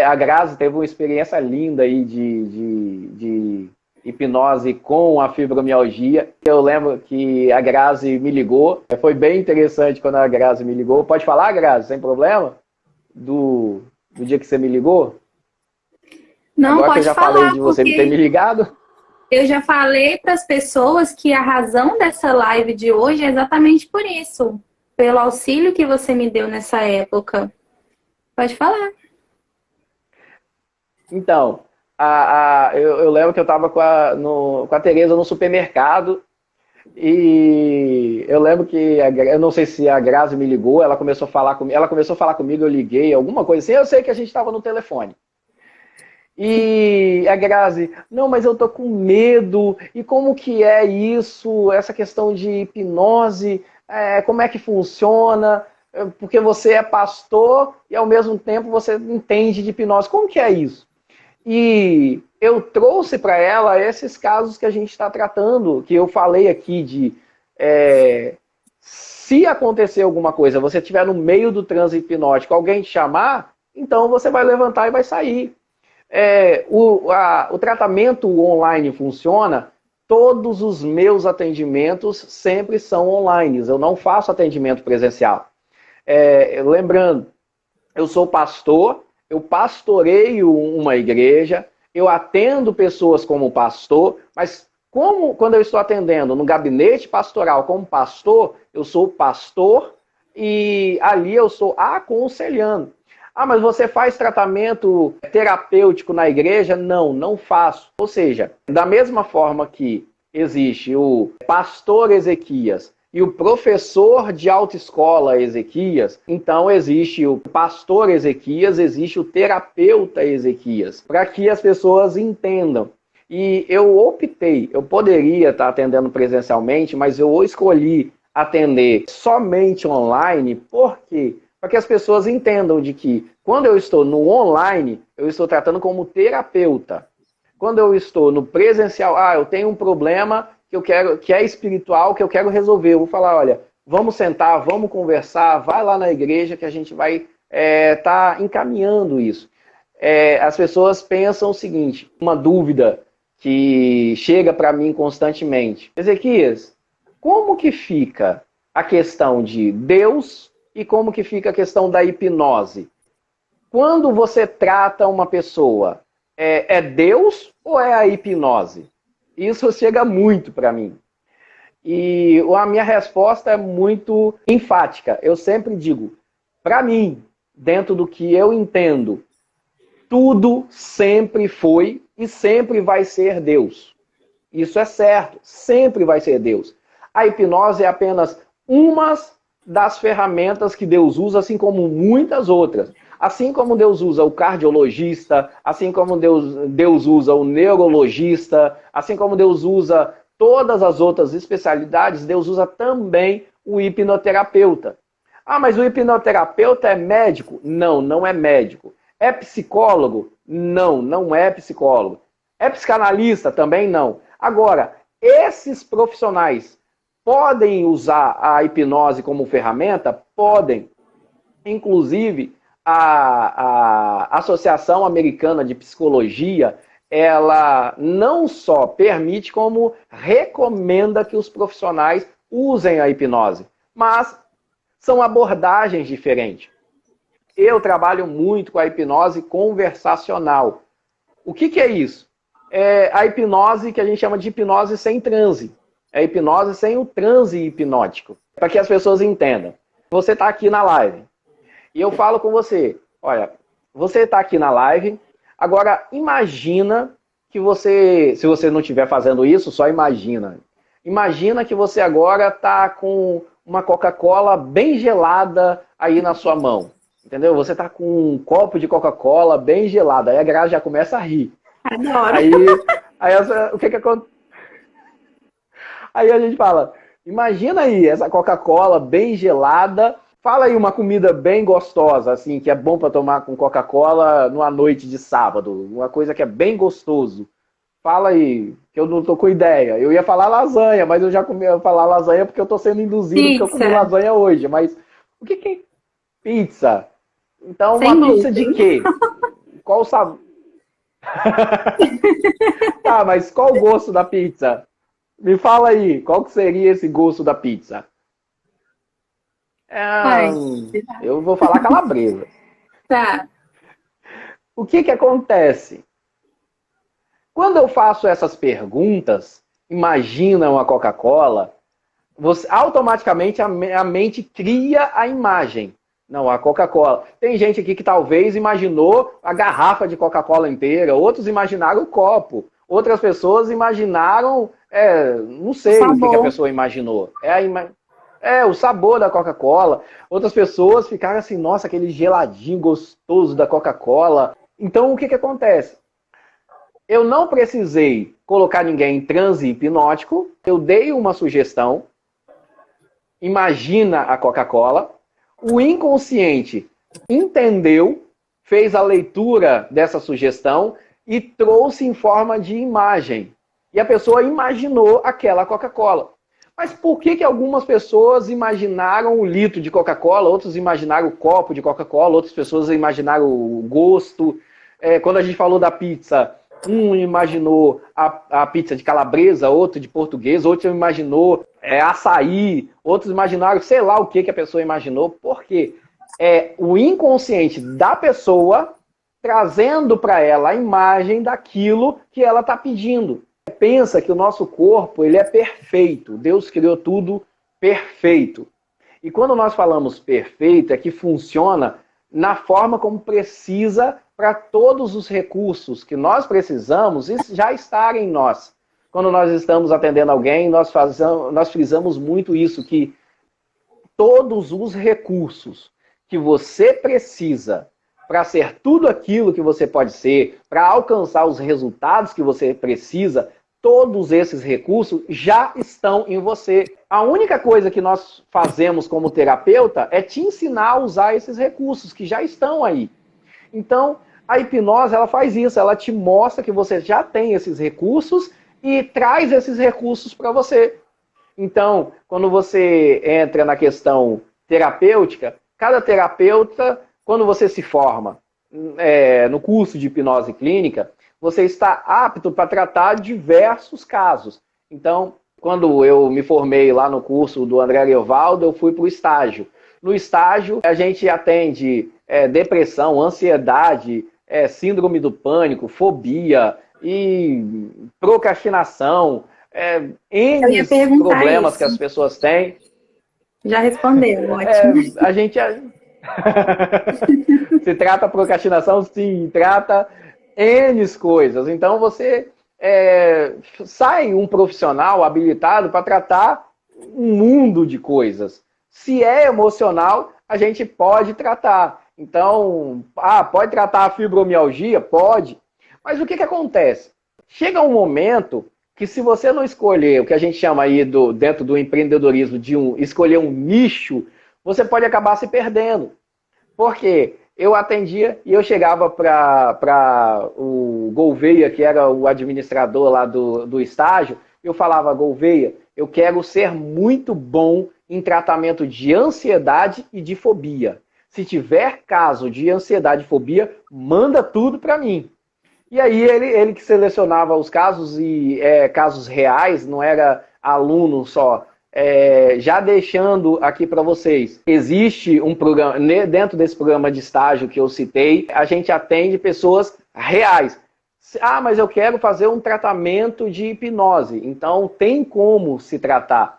a Grazi teve uma experiência linda aí de hipnose com a fibromialgia. Eu lembro que a Grazi me ligou. Foi bem interessante quando a Grazi me ligou. Pode falar, Grazi, sem problema? Do dia que você me ligou? Não, agora pode que eu já falar, falei de você ter me ligado. Eu já falei para as pessoas que a razão dessa live de hoje é exatamente por isso. Pelo auxílio que você me deu nessa época. Pode falar. Então, eu lembro que eu estava com a Tereza no supermercado e eu lembro que, eu não sei se a Grazi me ligou, ela começou a falar comigo, eu liguei, alguma coisa assim, eu sei que a gente estava no telefone. E a Grazi, não, mas eu tô com medo, e como que é isso, essa questão de hipnose, como é que funciona? Porque você é pastor e ao mesmo tempo você entende de hipnose, como que é isso? E eu trouxe para ela esses casos que a gente está tratando, que eu falei aqui de se acontecer alguma coisa, você estiver no meio do transe hipnótico, alguém te chamar, então você vai levantar e vai sair. O tratamento online funciona, todos os meus atendimentos sempre são online, eu não faço atendimento presencial. Lembrando, eu sou pastor, eu pastoreio uma igreja, eu atendo pessoas como pastor, mas quando eu estou atendendo no gabinete pastoral como pastor, eu sou pastor e ali eu estou aconselhando. Mas você faz tratamento terapêutico na igreja? Não, não faço. Ou seja, da mesma forma que existe o pastor Ezequias e o professor de autoescola Ezequias, então existe o pastor Ezequias, existe o terapeuta Ezequias, para que as pessoas entendam. E eu poderia estar atendendo presencialmente, mas eu escolhi atender somente online, por quê? Para que as pessoas entendam de que quando eu estou no online, eu estou tratando como terapeuta. Quando eu estou no presencial, eu tenho um problema que é espiritual, que eu quero resolver. Eu vou falar, olha, vamos sentar, vamos conversar, vai lá na igreja que a gente vai estar encaminhando isso. As pessoas pensam o seguinte, uma dúvida que chega para mim constantemente. Ezequias, como que fica a questão de Deus e como que fica a questão da hipnose? Quando você trata uma pessoa, é Deus ou é a hipnose? Isso chega muito para mim. E a minha resposta é muito enfática. Eu sempre digo, para mim, dentro do que eu entendo, tudo sempre foi e sempre vai ser Deus. Isso é certo, sempre vai ser Deus. A hipnose é apenas uma das ferramentas que Deus usa, assim como muitas outras. Assim como Deus usa o cardiologista, assim como Deus usa o neurologista, assim como Deus usa todas as outras especialidades, Deus usa também o hipnoterapeuta. Ah, mas o hipnoterapeuta é médico? Não, não é médico. É psicólogo? Não, não é psicólogo. É psicanalista? Também não. Agora, esses profissionais podem usar a hipnose como ferramenta? Podem. Inclusive, a Associação Americana de Psicologia, ela não só permite, como recomenda que os profissionais usem a hipnose. Mas são abordagens diferentes. Eu trabalho muito com a hipnose conversacional. O que é isso? É a hipnose que a gente chama de hipnose sem transe. É a hipnose sem o transe hipnótico. Para que as pessoas entendam. Você está aqui na live. E eu falo com você, olha, você está aqui na live, agora imagina que você, se você não estiver fazendo isso, só imagina. Imagina que você agora está com uma Coca-Cola bem gelada aí na sua mão. Entendeu? Você está com um copo de Coca-Cola bem gelado, aí a Graça já começa a rir. Adoro. Aí o que acontece? Aí a gente fala, imagina aí essa Coca-Cola bem gelada. Fala aí uma comida bem gostosa, assim, que é bom para tomar com Coca-Cola numa noite de sábado. Uma coisa que é bem gostoso. Fala aí, que eu não tô com ideia. Eu ia falar lasanha, mas eu já ia falar lasanha porque eu tô sendo induzido, porque eu comi lasanha hoje. Mas o que é pizza? Então, uma pizza de quê? Qual o sabor? Tá, mas qual o gosto da pizza? Me fala aí, qual que seria esse gosto da pizza? Eu vou falar calabresa. Tá. O que acontece? Quando eu faço essas perguntas, imagina uma Coca-Cola, automaticamente a mente cria a imagem. Não, a Coca-Cola. Tem gente aqui que talvez imaginou a garrafa de Coca-Cola inteira, outros imaginaram o copo, outras pessoas imaginaram, não sei o que a pessoa imaginou. O sabor da Coca-Cola. Outras pessoas ficaram assim, nossa, aquele geladinho gostoso da Coca-Cola. Então, o que acontece? Eu não precisei colocar ninguém em transe hipnótico. Eu dei uma sugestão. Imagina a Coca-Cola. O inconsciente entendeu, fez a leitura dessa sugestão e trouxe em forma de imagem. E a pessoa imaginou aquela Coca-Cola. Mas por que algumas pessoas imaginaram o litro de Coca-Cola, outros imaginaram o copo de Coca-Cola, outras pessoas imaginaram o gosto? Quando a gente falou da pizza, um imaginou a pizza de calabresa, outro de português, outro imaginou açaí, outros imaginaram sei lá o que a pessoa imaginou. Por quê? É o inconsciente da pessoa trazendo para ela a imagem daquilo que ela está pedindo. Pensa que o nosso corpo ele é perfeito. Deus criou tudo perfeito. E quando nós falamos perfeito, é que funciona na forma como precisa para todos os recursos que nós precisamos já estarem em nós. Quando nós estamos atendendo alguém, nós frisamos muito isso, que todos os recursos que você precisa para ser tudo aquilo que você pode ser, para alcançar os resultados que você precisa, todos esses recursos já estão em você. A única coisa que nós fazemos como terapeuta é te ensinar a usar esses recursos que já estão aí. Então, a hipnose ela faz isso, ela te mostra que você já tem esses recursos e traz esses recursos para você. Então, quando você entra na questão terapêutica, cada terapeuta, quando você se forma no curso de hipnose clínica, você está apto para tratar diversos casos. Então, quando eu me formei lá no curso do André Ariovaldo, eu fui para o estágio. No estágio, a gente atende depressão, ansiedade, síndrome do pânico, fobia e procrastinação, Eu ia N perguntar problemas que isso. as pessoas têm. Já respondeu, ótimo. A gente se trata a procrastinação, sim, trata N coisas. Então você sai um profissional habilitado para tratar um mundo de coisas. Se é emocional, a gente pode tratar. Então, pode tratar a fibromialgia? Pode. Mas o que acontece? Chega um momento que se você não escolher o que a gente chama aí dentro do empreendedorismo de escolher um nicho, você pode acabar se perdendo. Por quê? Eu atendia e eu chegava para o Gouveia, que era o administrador lá do estágio, eu falava, Gouveia, eu quero ser muito bom em tratamento de ansiedade e de fobia. Se tiver caso de ansiedade e fobia, manda tudo para mim. E aí ele que selecionava os casos e casos reais, não era aluno só. Já deixando aqui para vocês, existe um programa, dentro desse programa de estágio que eu citei, a gente atende pessoas reais. Mas eu quero fazer um tratamento de hipnose, então tem como se tratar.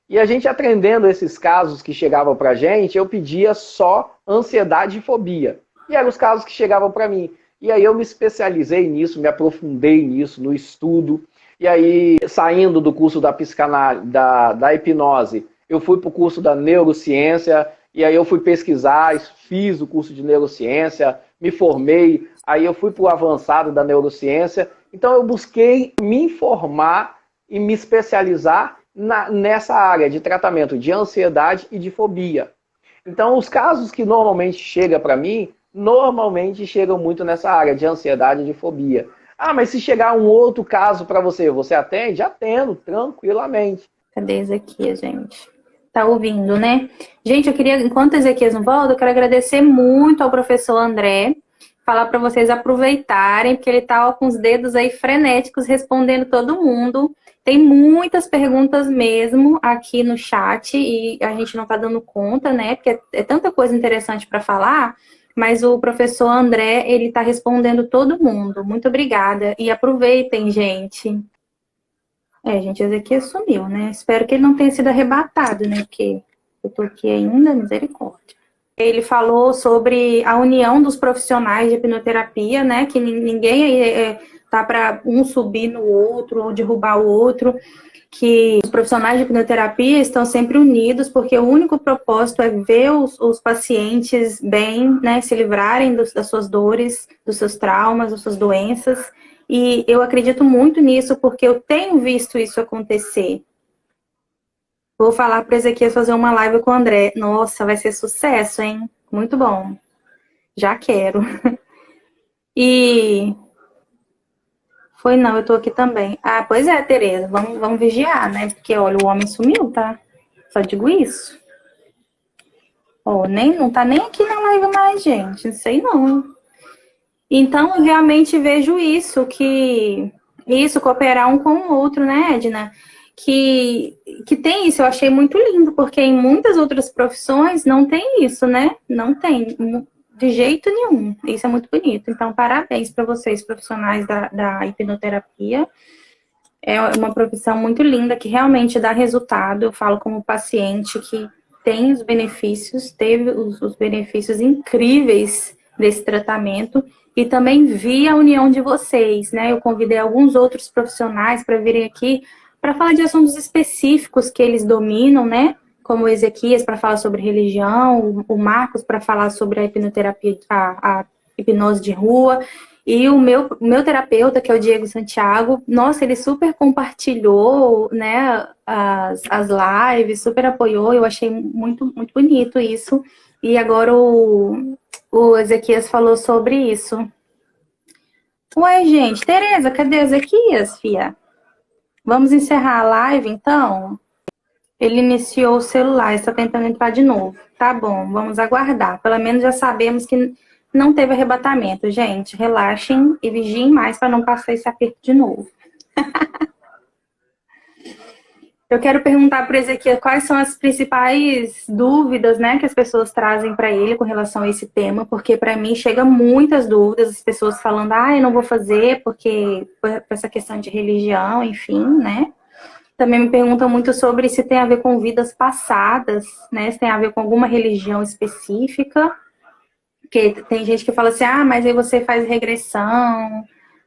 E a gente atendendo esses casos que chegavam para a gente, eu pedia só ansiedade e fobia. E eram os casos que chegavam para mim. E aí eu me especializei nisso, me aprofundei nisso, no estudo. E aí, saindo do curso da psicanálise, da hipnose, eu fui para o curso da neurociência, e aí eu fui pesquisar, fiz o curso de neurociência, me formei, aí eu fui para o avançado da neurociência. Então eu busquei me informar e me especializar nessa área de tratamento de ansiedade e de fobia. Então os casos que normalmente chegam para mim, normalmente chegam muito nessa área de ansiedade e de fobia. Mas se chegar um outro caso para você, você atende? Atendo, tranquilamente. Cadê Ezequias, gente? Tá ouvindo, né? Gente, eu queria, enquanto Ezequias não volta, eu quero agradecer muito ao professor André, falar para vocês aproveitarem, porque ele tá com os dedos aí frenéticos respondendo todo mundo. Tem muitas perguntas mesmo aqui no chat e a gente não tá dando conta, né? Porque é tanta coisa interessante para falar. Mas o professor André, ele está respondendo todo mundo. Muito obrigada. E aproveitem, gente. Gente, Ezequiel sumiu, né? Espero que ele não tenha sido arrebatado, né? Porque eu tô aqui ainda, misericórdia. Ele falou sobre a união dos profissionais de hipnoterapia, né? Que ninguém aí tá para um subir no outro ou derrubar o outro. Que os profissionais de hipnoterapia estão sempre unidos, porque o único propósito é ver os pacientes bem, né, se livrarem das suas dores, dos seus traumas, das suas doenças. E eu acredito muito nisso, porque eu tenho visto isso acontecer. Vou falar para o Ezequiel fazer uma live com o André. Nossa, vai ser sucesso, hein? Muito bom. Já quero. E... Foi não, eu tô aqui também. Pois é, Tereza, vamos vigiar, né? Porque, olha, o homem sumiu, tá? Só digo isso. Não tá nem aqui na live mais, gente. Não sei não. Então, eu realmente vejo isso, cooperar um com o outro, né, Edna? Que tem isso, eu achei muito lindo, porque em muitas outras profissões não tem isso, né? Não tem. De jeito nenhum. Isso é muito bonito. Então, parabéns para vocês, profissionais da hipnoterapia. É uma profissão muito linda, que realmente dá resultado. Eu falo como paciente que tem os benefícios, teve os benefícios incríveis desse tratamento. E também vi a união de vocês, né? Eu convidei alguns outros profissionais para virem aqui para falar de assuntos específicos que eles dominam, né? Como o Ezequias para falar sobre religião, o Marcos para falar sobre a hipnoterapia, a hipnose de rua, e o meu terapeuta, que é o Diego Santiago, nossa, ele super compartilhou, né, as lives, super apoiou, eu achei muito, muito bonito isso. E agora o Ezequias falou sobre isso. Ué, gente, Tereza, cadê o Ezequias, fia? Vamos encerrar a live, então? Ele iniciou o celular, está tentando entrar de novo. Tá bom, vamos aguardar. Pelo menos já sabemos que não teve arrebatamento. Gente, relaxem e vigiem mais para não passar esse aperto de novo. Eu quero perguntar para o Ezequiel quais são as principais dúvidas, né, que as pessoas trazem para ele com relação a esse tema, porque para mim chega muitas dúvidas, as pessoas falando, eu não vou fazer porque por essa questão de religião, enfim, né? Também me perguntam muito sobre se tem a ver com vidas passadas, né? Se tem a ver com alguma religião específica. Porque tem gente que fala assim, mas aí você faz regressão,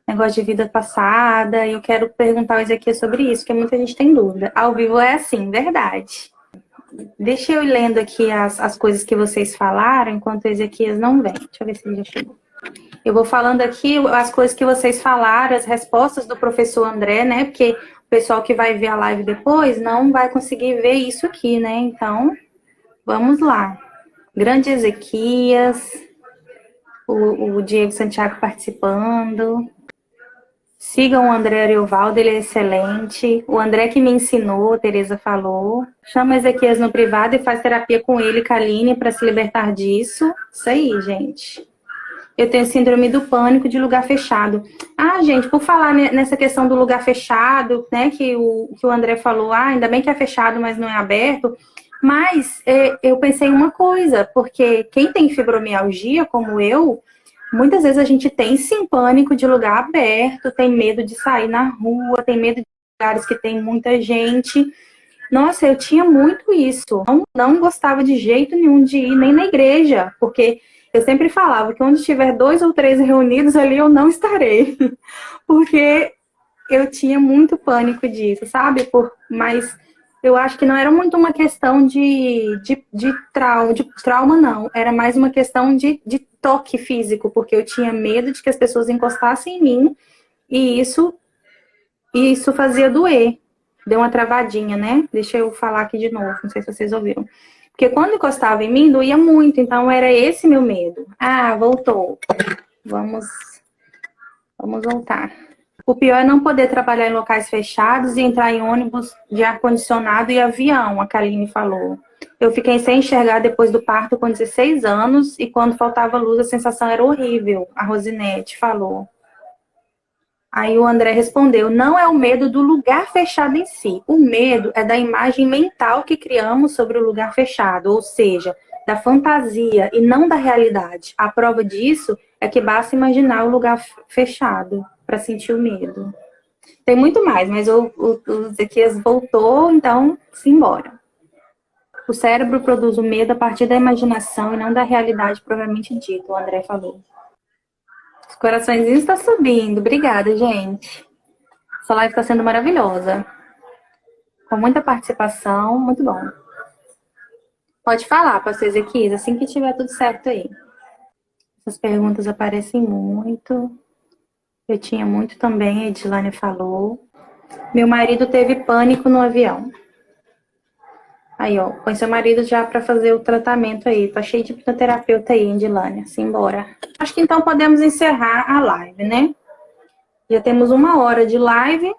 negócio de vida passada. E eu quero perguntar ao Ezequiel sobre isso, porque muita gente tem dúvida. Ao vivo é assim, verdade. Deixa eu ir lendo aqui as coisas que vocês falaram, enquanto o Ezequiel não vem. Deixa eu ver se ele já chegou. Eu vou falando aqui as coisas que vocês falaram, as respostas do professor André, né? Porque o pessoal que vai ver a live depois não vai conseguir ver isso aqui, né? Então, vamos lá. Grande Ezequias, o Diego Santiago participando. Sigam o André Ariovaldo, ele é excelente. O André que me ensinou, a Tereza falou. Chama Ezequias no privado e faz terapia com ele, Kaline, para se libertar disso. Isso aí, gente. Eu tenho síndrome do pânico de lugar fechado. Gente, por falar nessa questão do lugar fechado, né, que o André falou, ainda bem que é fechado, mas não é aberto. Mas eu pensei em uma coisa, porque quem tem fibromialgia, como eu, muitas vezes a gente tem sim pânico de lugar aberto, tem medo de sair na rua, tem medo de lugares que tem muita gente. Nossa, eu tinha muito isso. Não gostava de jeito nenhum de ir nem na igreja, porque eu sempre falava que onde tiver 2 ou 3 reunidos ali eu não estarei. Porque eu tinha muito pânico disso, sabe? Mas eu acho que não era muito uma questão de trauma, não. Era mais uma questão de toque físico, porque eu tinha medo de que as pessoas encostassem em mim e isso fazia doer. Deu uma travadinha, né? Deixa eu falar aqui de novo, não sei se vocês ouviram. Porque quando encostava em mim, doía muito, então era esse meu medo. Voltou. Vamos voltar. O pior é não poder trabalhar em locais fechados e entrar em ônibus de ar-condicionado e avião, a Kaline falou. Eu fiquei sem enxergar depois do parto com 16 anos e quando faltava luz a sensação era horrível, a Rosinete falou. Aí o André respondeu, não é o medo do lugar fechado em si, o medo é da imagem mental que criamos sobre o lugar fechado, ou seja, da fantasia e não da realidade. A prova disso é que basta imaginar o lugar fechado para sentir o medo. Tem muito mais, mas o Ezequias voltou, então simbora. O cérebro produz o medo a partir da imaginação e não da realidade propriamente dita, o André falou. Os coraçõezinhos estão subindo. Obrigada, gente. Essa live está sendo maravilhosa. Com muita participação, muito bom. Pode falar, pastor Ezequias, assim que tiver tudo certo aí. Essas perguntas aparecem muito. Eu tinha muito também, a Edilane falou. Meu marido teve pânico no avião. Aí, ó, põe seu marido já para fazer o tratamento aí. Tá cheio de hipnoterapeuta aí, Edilane. Simbora. Acho que então podemos encerrar a live, né? Já temos 1 hora de live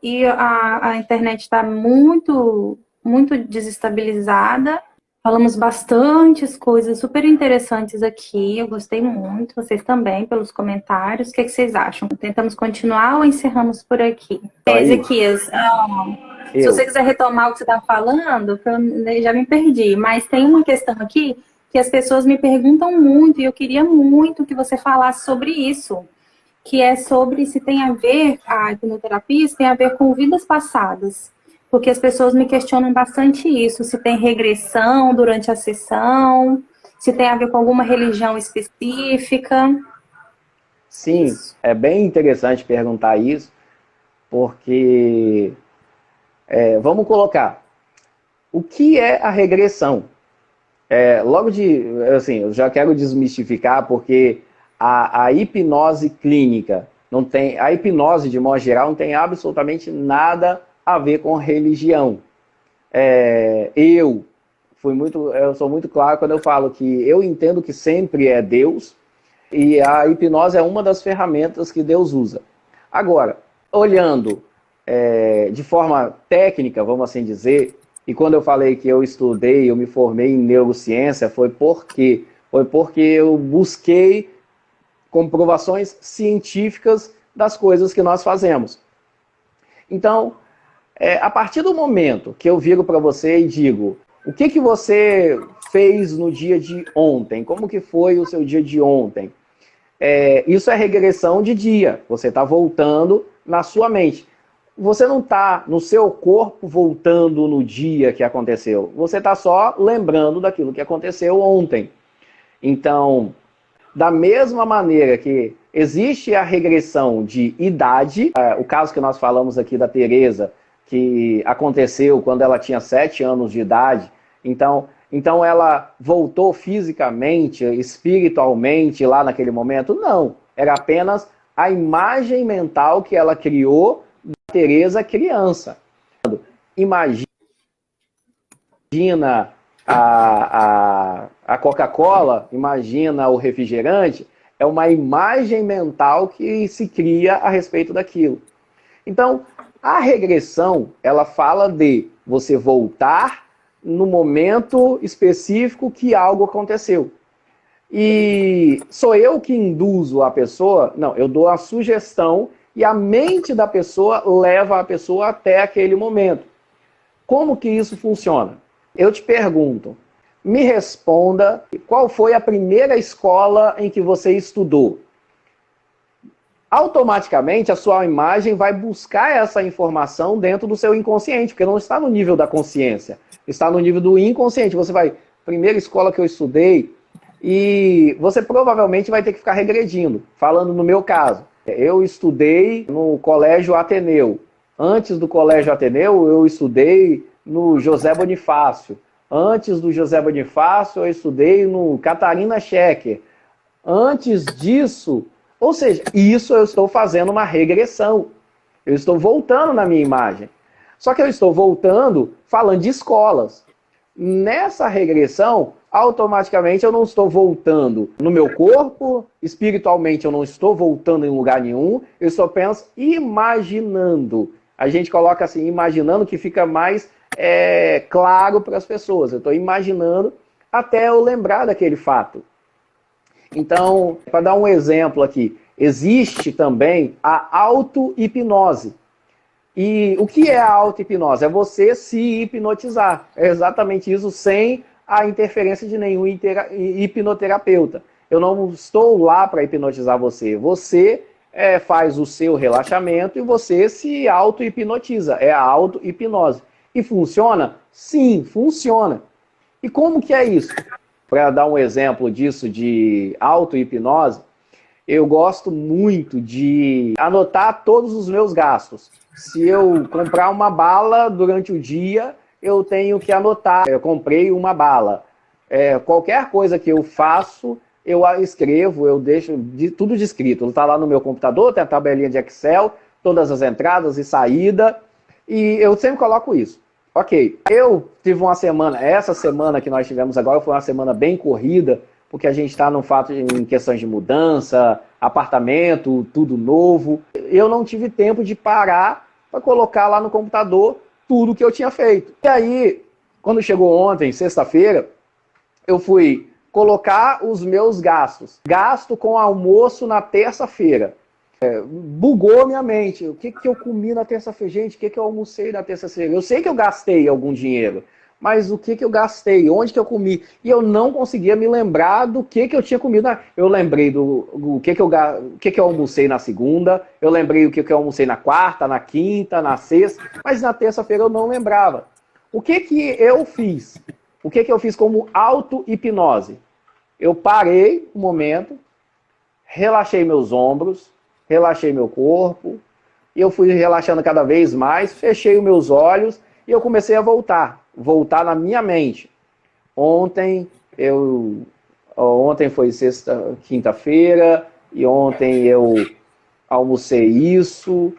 e a internet está muito, muito desestabilizada. Falamos bastantes coisas super interessantes aqui. Eu gostei muito. Vocês também, pelos comentários. O que vocês acham? Tentamos continuar ou encerramos por aqui? Ezequias, se você quiser retomar o que você estava falando, eu já me perdi. Mas tem uma questão aqui que as pessoas me perguntam muito e eu queria muito que você falasse sobre isso. Que é sobre se tem a ver, a hipnoterapia, se tem a ver com vidas passadas. Porque as pessoas me questionam bastante isso, se tem regressão durante a sessão, se tem a ver com alguma religião específica. Sim, é bem interessante perguntar isso, porque, vamos colocar, o que é a regressão? Eu já quero desmistificar, porque a hipnose clínica, a hipnose, de modo geral, não tem absolutamente nada a ver com religião. Eu sou muito claro quando eu falo que eu entendo que sempre é Deus, e a hipnose é uma das ferramentas que Deus usa. Agora, olhando de forma técnica, vamos assim dizer, e quando eu falei que eu estudei, eu me formei em neurociência, foi porque eu busquei comprovações científicas das coisas que nós fazemos. Então, A partir do momento que eu viro para você e digo, o que, que você fez no dia de ontem? Como que foi o seu dia de ontem? Isso é regressão de dia. Você está voltando na sua mente. Você não está no seu corpo voltando no dia que aconteceu. Você está só lembrando daquilo que aconteceu ontem. Então, da mesma maneira que existe a regressão de idade, o caso que nós falamos aqui da Teresa, que aconteceu quando ela tinha 7 anos de idade, então ela voltou fisicamente, espiritualmente lá naquele momento? Não, era apenas a imagem mental que ela criou da Teresa criança. Imagina a Coca-Cola, imagina o refrigerante, é uma imagem mental que se cria a respeito daquilo. Então, a regressão, ela fala de você voltar no momento específico que algo aconteceu. E sou eu que induzo a pessoa? Não, eu dou a sugestão e a mente da pessoa leva a pessoa até aquele momento. Como que isso funciona? Eu te pergunto, me responda, qual foi a primeira escola em que você estudou? Automaticamente a sua imagem vai buscar essa informação dentro do seu inconsciente, porque não está no nível da consciência, está no nível do inconsciente. Você vai, primeira escola que eu estudei, e você provavelmente vai ter que ficar regredindo. Falando no meu caso, eu estudei no Colégio Ateneu. Antes do Colégio Ateneu, eu estudei no José Bonifácio. Antes do José Bonifácio, eu estudei no Catarina Schecker. Antes disso, ou seja, isso eu estou fazendo uma regressão. Eu estou voltando na minha imagem. Só que eu estou voltando falando de escolas. Nessa regressão, automaticamente eu não estou voltando no meu corpo, espiritualmente eu não estou voltando em lugar nenhum, eu estou apenas imaginando. A gente coloca assim, imaginando, que fica mais claro para as pessoas. Eu estou imaginando até eu lembrar daquele fato. Então, para dar um exemplo aqui, existe também a auto-hipnose. E o que é a auto-hipnose? É você se hipnotizar. É exatamente isso, sem a interferência de nenhum hipnoterapeuta. Eu não estou lá para hipnotizar você. Você faz o seu relaxamento e você se auto-hipnotiza. É a auto-hipnose. E funciona? Sim, funciona. E como que é isso? Para dar um exemplo disso de auto-hipnose, eu gosto muito de anotar todos os meus gastos. Se eu comprar uma bala durante o dia, eu tenho que anotar. Eu comprei uma bala. Qualquer coisa que eu faço, eu escrevo, eu deixo tudo descrito. Está lá no meu computador, tem a tabelinha de Excel, todas as entradas e saída, e eu sempre coloco isso. Ok, eu tive uma semana, essa semana que nós tivemos agora foi uma semana bem corrida, porque a gente está em questões de mudança, apartamento, tudo novo. Eu não tive tempo de parar para colocar lá no computador tudo que eu tinha feito. E aí, quando chegou ontem, sexta-feira, eu fui colocar os meus gastos. Gasto com almoço na terça-feira. Bugou minha mente. O que eu comi na terça-feira? Gente, o que eu almocei na terça-feira? Eu sei que eu gastei algum dinheiro, mas o que eu gastei? Onde que eu comi? E eu não conseguia me lembrar do que eu tinha comido. Eu lembrei do que eu almocei na segunda, eu lembrei o que eu almocei na quarta, na quinta, na sexta, mas na terça-feira eu não lembrava. O que eu fiz? O que eu fiz como auto-hipnose? Eu parei um momento, relaxei meus ombros, relaxei meu corpo, e eu fui relaxando cada vez mais, fechei os meus olhos e eu comecei a voltar na minha mente. Ontem foi quinta-feira, e ontem eu almocei isso,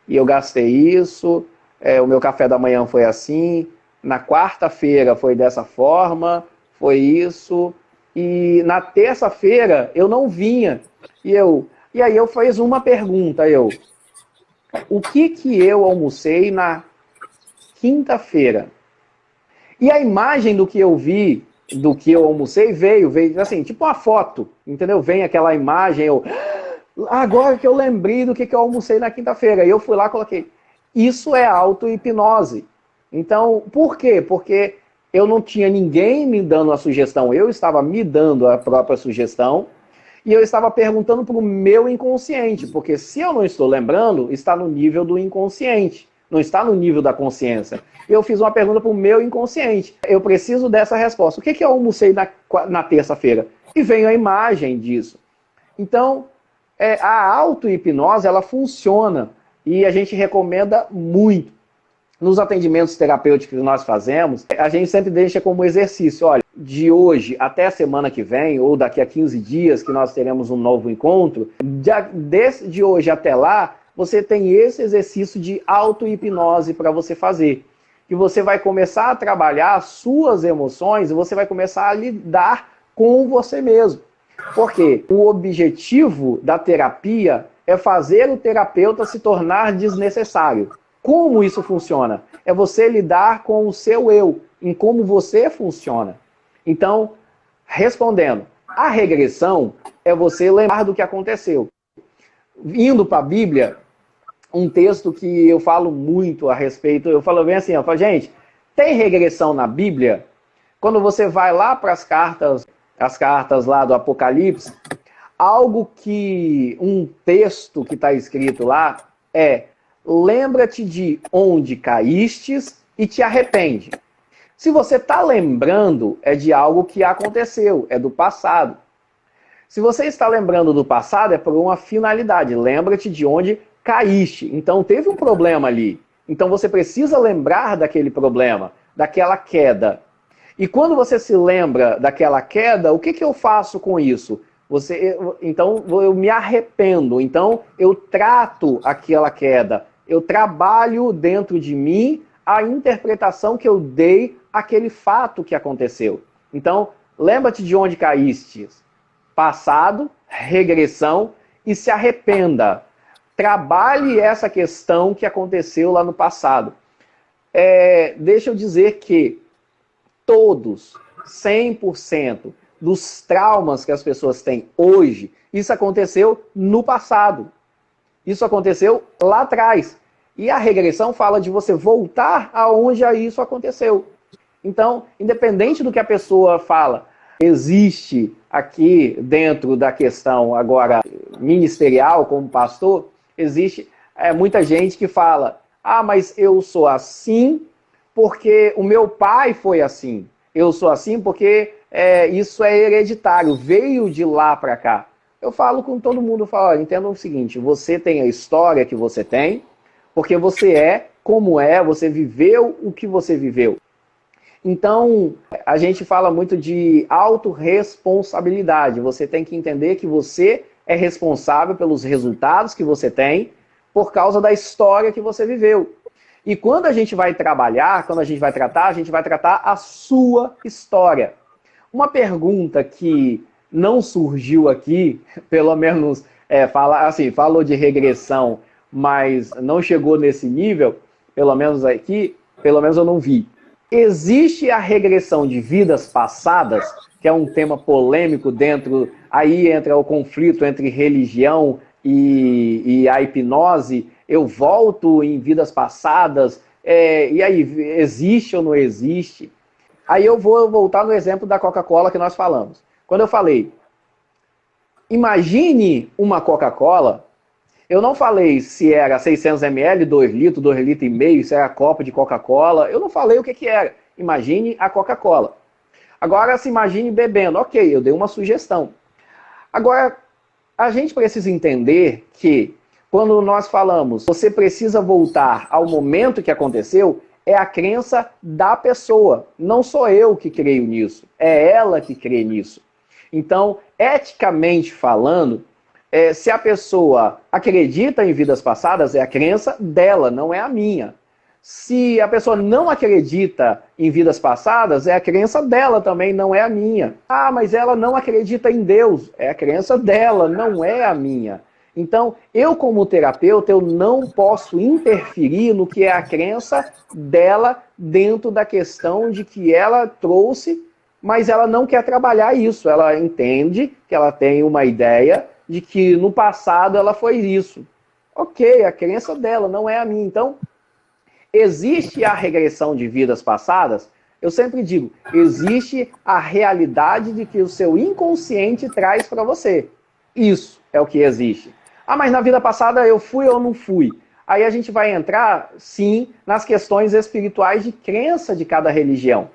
e eu gastei isso, o meu café da manhã foi assim, na quarta-feira foi dessa forma, foi isso, e na terça-feira eu não vinha, e aí eu fiz uma pergunta, o que eu almocei na quinta-feira? E a imagem do que eu vi, do que eu almocei, veio assim, tipo uma foto, entendeu? Vem aquela imagem, agora que eu lembrei do que eu almocei na quinta-feira. E eu fui lá e coloquei. Isso é auto-hipnose. Então, por quê? Porque eu não tinha ninguém me dando a sugestão, eu estava me dando a própria sugestão e eu estava perguntando para o meu inconsciente, porque se eu não estou lembrando, está no nível do inconsciente, não está no nível da consciência. Eu fiz uma pergunta para o meu inconsciente, eu preciso dessa resposta. O que eu almocei na terça-feira? E veio a imagem disso. Então, a auto-hipnose, ela funciona e a gente recomenda muito. Nos atendimentos terapêuticos que nós fazemos, a gente sempre deixa como exercício, olha, de hoje até a semana que vem, ou daqui a 15 dias que nós teremos um novo encontro, de hoje até lá, você tem esse exercício de auto-hipnose para você fazer. Que você vai começar a trabalhar as suas emoções e você vai começar a lidar com você mesmo. Porque o objetivo da terapia é fazer o terapeuta se tornar desnecessário. Como isso funciona? É você lidar com o seu eu, em como você funciona. Então, respondendo, a regressão é você lembrar do que aconteceu. Indo para a Bíblia, um texto que eu falo muito a respeito, eu falo bem assim, gente, tem regressão na Bíblia? Quando você vai lá para as cartas lá do Apocalipse, um texto que está escrito lá é: lembra-te de onde caístes e te arrepende. Se você está lembrando, é de algo que aconteceu, é do passado. Se você está lembrando do passado, é por uma finalidade. Lembra-te de onde caíste. Então, teve um problema ali. Então, você precisa lembrar daquele problema, daquela queda. E quando você se lembra daquela queda, o que eu faço com isso? Então, eu me arrependo. Então, eu trato aquela queda. Eu trabalho dentro de mim a interpretação que eu dei àquele fato que aconteceu. Então, lembra-te de onde caíste. Passado, regressão, e se arrependa. Trabalhe essa questão que aconteceu lá no passado. Deixa eu dizer que todos, 100% dos traumas que as pessoas têm hoje, isso aconteceu no passado. Isso aconteceu lá atrás. E a regressão fala de você voltar aonde isso aconteceu. Então, independente do que a pessoa fala, existe aqui dentro da questão agora ministerial como pastor, existe muita gente que fala: ah, mas eu sou assim porque o meu pai foi assim. Eu sou assim porque isso é hereditário, veio de lá para cá. Eu falo com todo mundo, falo: entenda o seguinte, você tem a história que você tem, porque você é como é, você viveu o que você viveu. Então, a gente fala muito de autorresponsabilidade. Você tem que entender que você é responsável pelos resultados que você tem por causa da história que você viveu. E quando a gente vai trabalhar, quando a gente vai tratar a sua história. Uma pergunta que não surgiu aqui, pelo menos falou de regressão, mas não chegou nesse nível, pelo menos aqui, pelo menos eu não vi. Existe a regressão de vidas passadas, que é um tema polêmico aí entra o conflito entre religião e a hipnose. Eu volto em vidas passadas, e aí, existe ou não existe? Aí eu vou voltar no exemplo da Coca-Cola que nós falamos. Quando eu falei, imagine uma Coca-Cola, eu não falei se era 600 ml, 2 litros, 2 litros e meio, se era copo de Coca-Cola. Eu não falei o que era. Imagine a Coca-Cola. Agora, se imagine bebendo. Ok, eu dei uma sugestão. Agora, a gente precisa entender que, quando nós falamos, você precisa voltar ao momento que aconteceu, é a crença da pessoa. Não sou eu que creio nisso. É ela que crê nisso. Então, eticamente falando, se a pessoa acredita em vidas passadas, é a crença dela, não é a minha. Se a pessoa não acredita em vidas passadas, é a crença dela também, não é a minha. Ah, mas ela não acredita em Deus. É a crença dela, não é a minha. Então, eu como terapeuta, eu não posso interferir no que é a crença dela dentro da questão de que ela trouxe, mas ela não quer trabalhar isso. Ela entende que ela tem uma ideia de que no passado ela foi isso. Ok, a crença dela, não é a minha. Então, Existe a regressão de vidas passadas? Eu sempre digo, existe a realidade de que o seu inconsciente traz para você. Isso é o que existe. Ah, mas na vida passada eu fui ou não fui? Aí a gente vai entrar, sim, nas questões espirituais de crença de cada religião.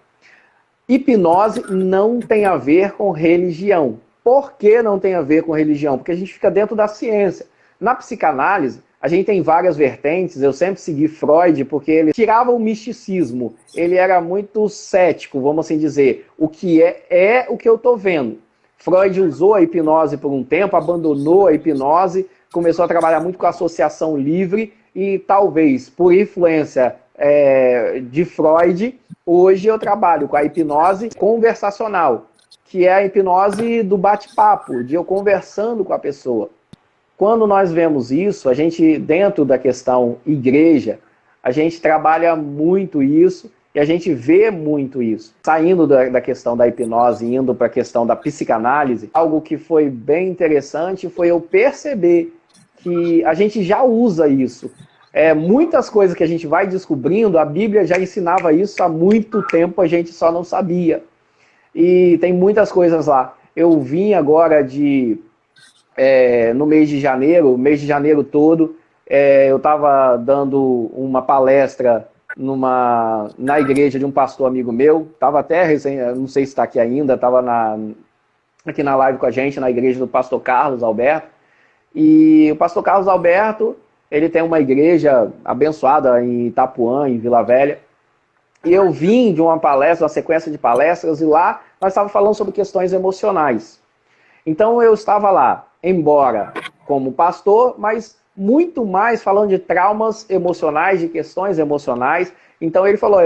Hipnose não tem a ver com religião. Por que não tem a ver com religião? Porque a gente fica dentro da ciência. Na psicanálise, a gente tem várias vertentes. Eu sempre segui Freud porque ele tirava o misticismo. Ele era muito cético, vamos assim dizer. O que é o que eu estou vendo. Freud usou a hipnose por um tempo, abandonou a hipnose, começou a trabalhar muito com a associação livre e talvez por influência de Freud, hoje eu trabalho com a hipnose conversacional, que é a hipnose do bate-papo, de eu conversando com a pessoa. Quando nós vemos isso, a gente, dentro da questão igreja, a gente trabalha muito isso e a gente vê muito isso. Saindo da questão da hipnose e indo para a questão da psicanálise, algo que foi bem interessante foi eu perceber que a gente já usa isso. Muitas coisas que a gente vai descobrindo, a Bíblia já ensinava isso há muito tempo, a gente só não sabia. E tem muitas coisas lá. Eu vim agora no mês de janeiro, o mês de janeiro todo, eu estava dando uma palestra na igreja de um pastor amigo meu, estava até, não sei se está aqui ainda, estava aqui na live com a gente, na igreja do pastor Carlos Alberto, e o pastor Carlos Alberto, ele tem uma igreja abençoada em Itapuã, em Vila Velha, e eu vim de uma palestra, uma sequência de palestras, e lá nós estávamos falando sobre questões emocionais. Então eu estava lá, embora como pastor, mas muito mais falando de traumas emocionais, de questões emocionais. Então ele falou,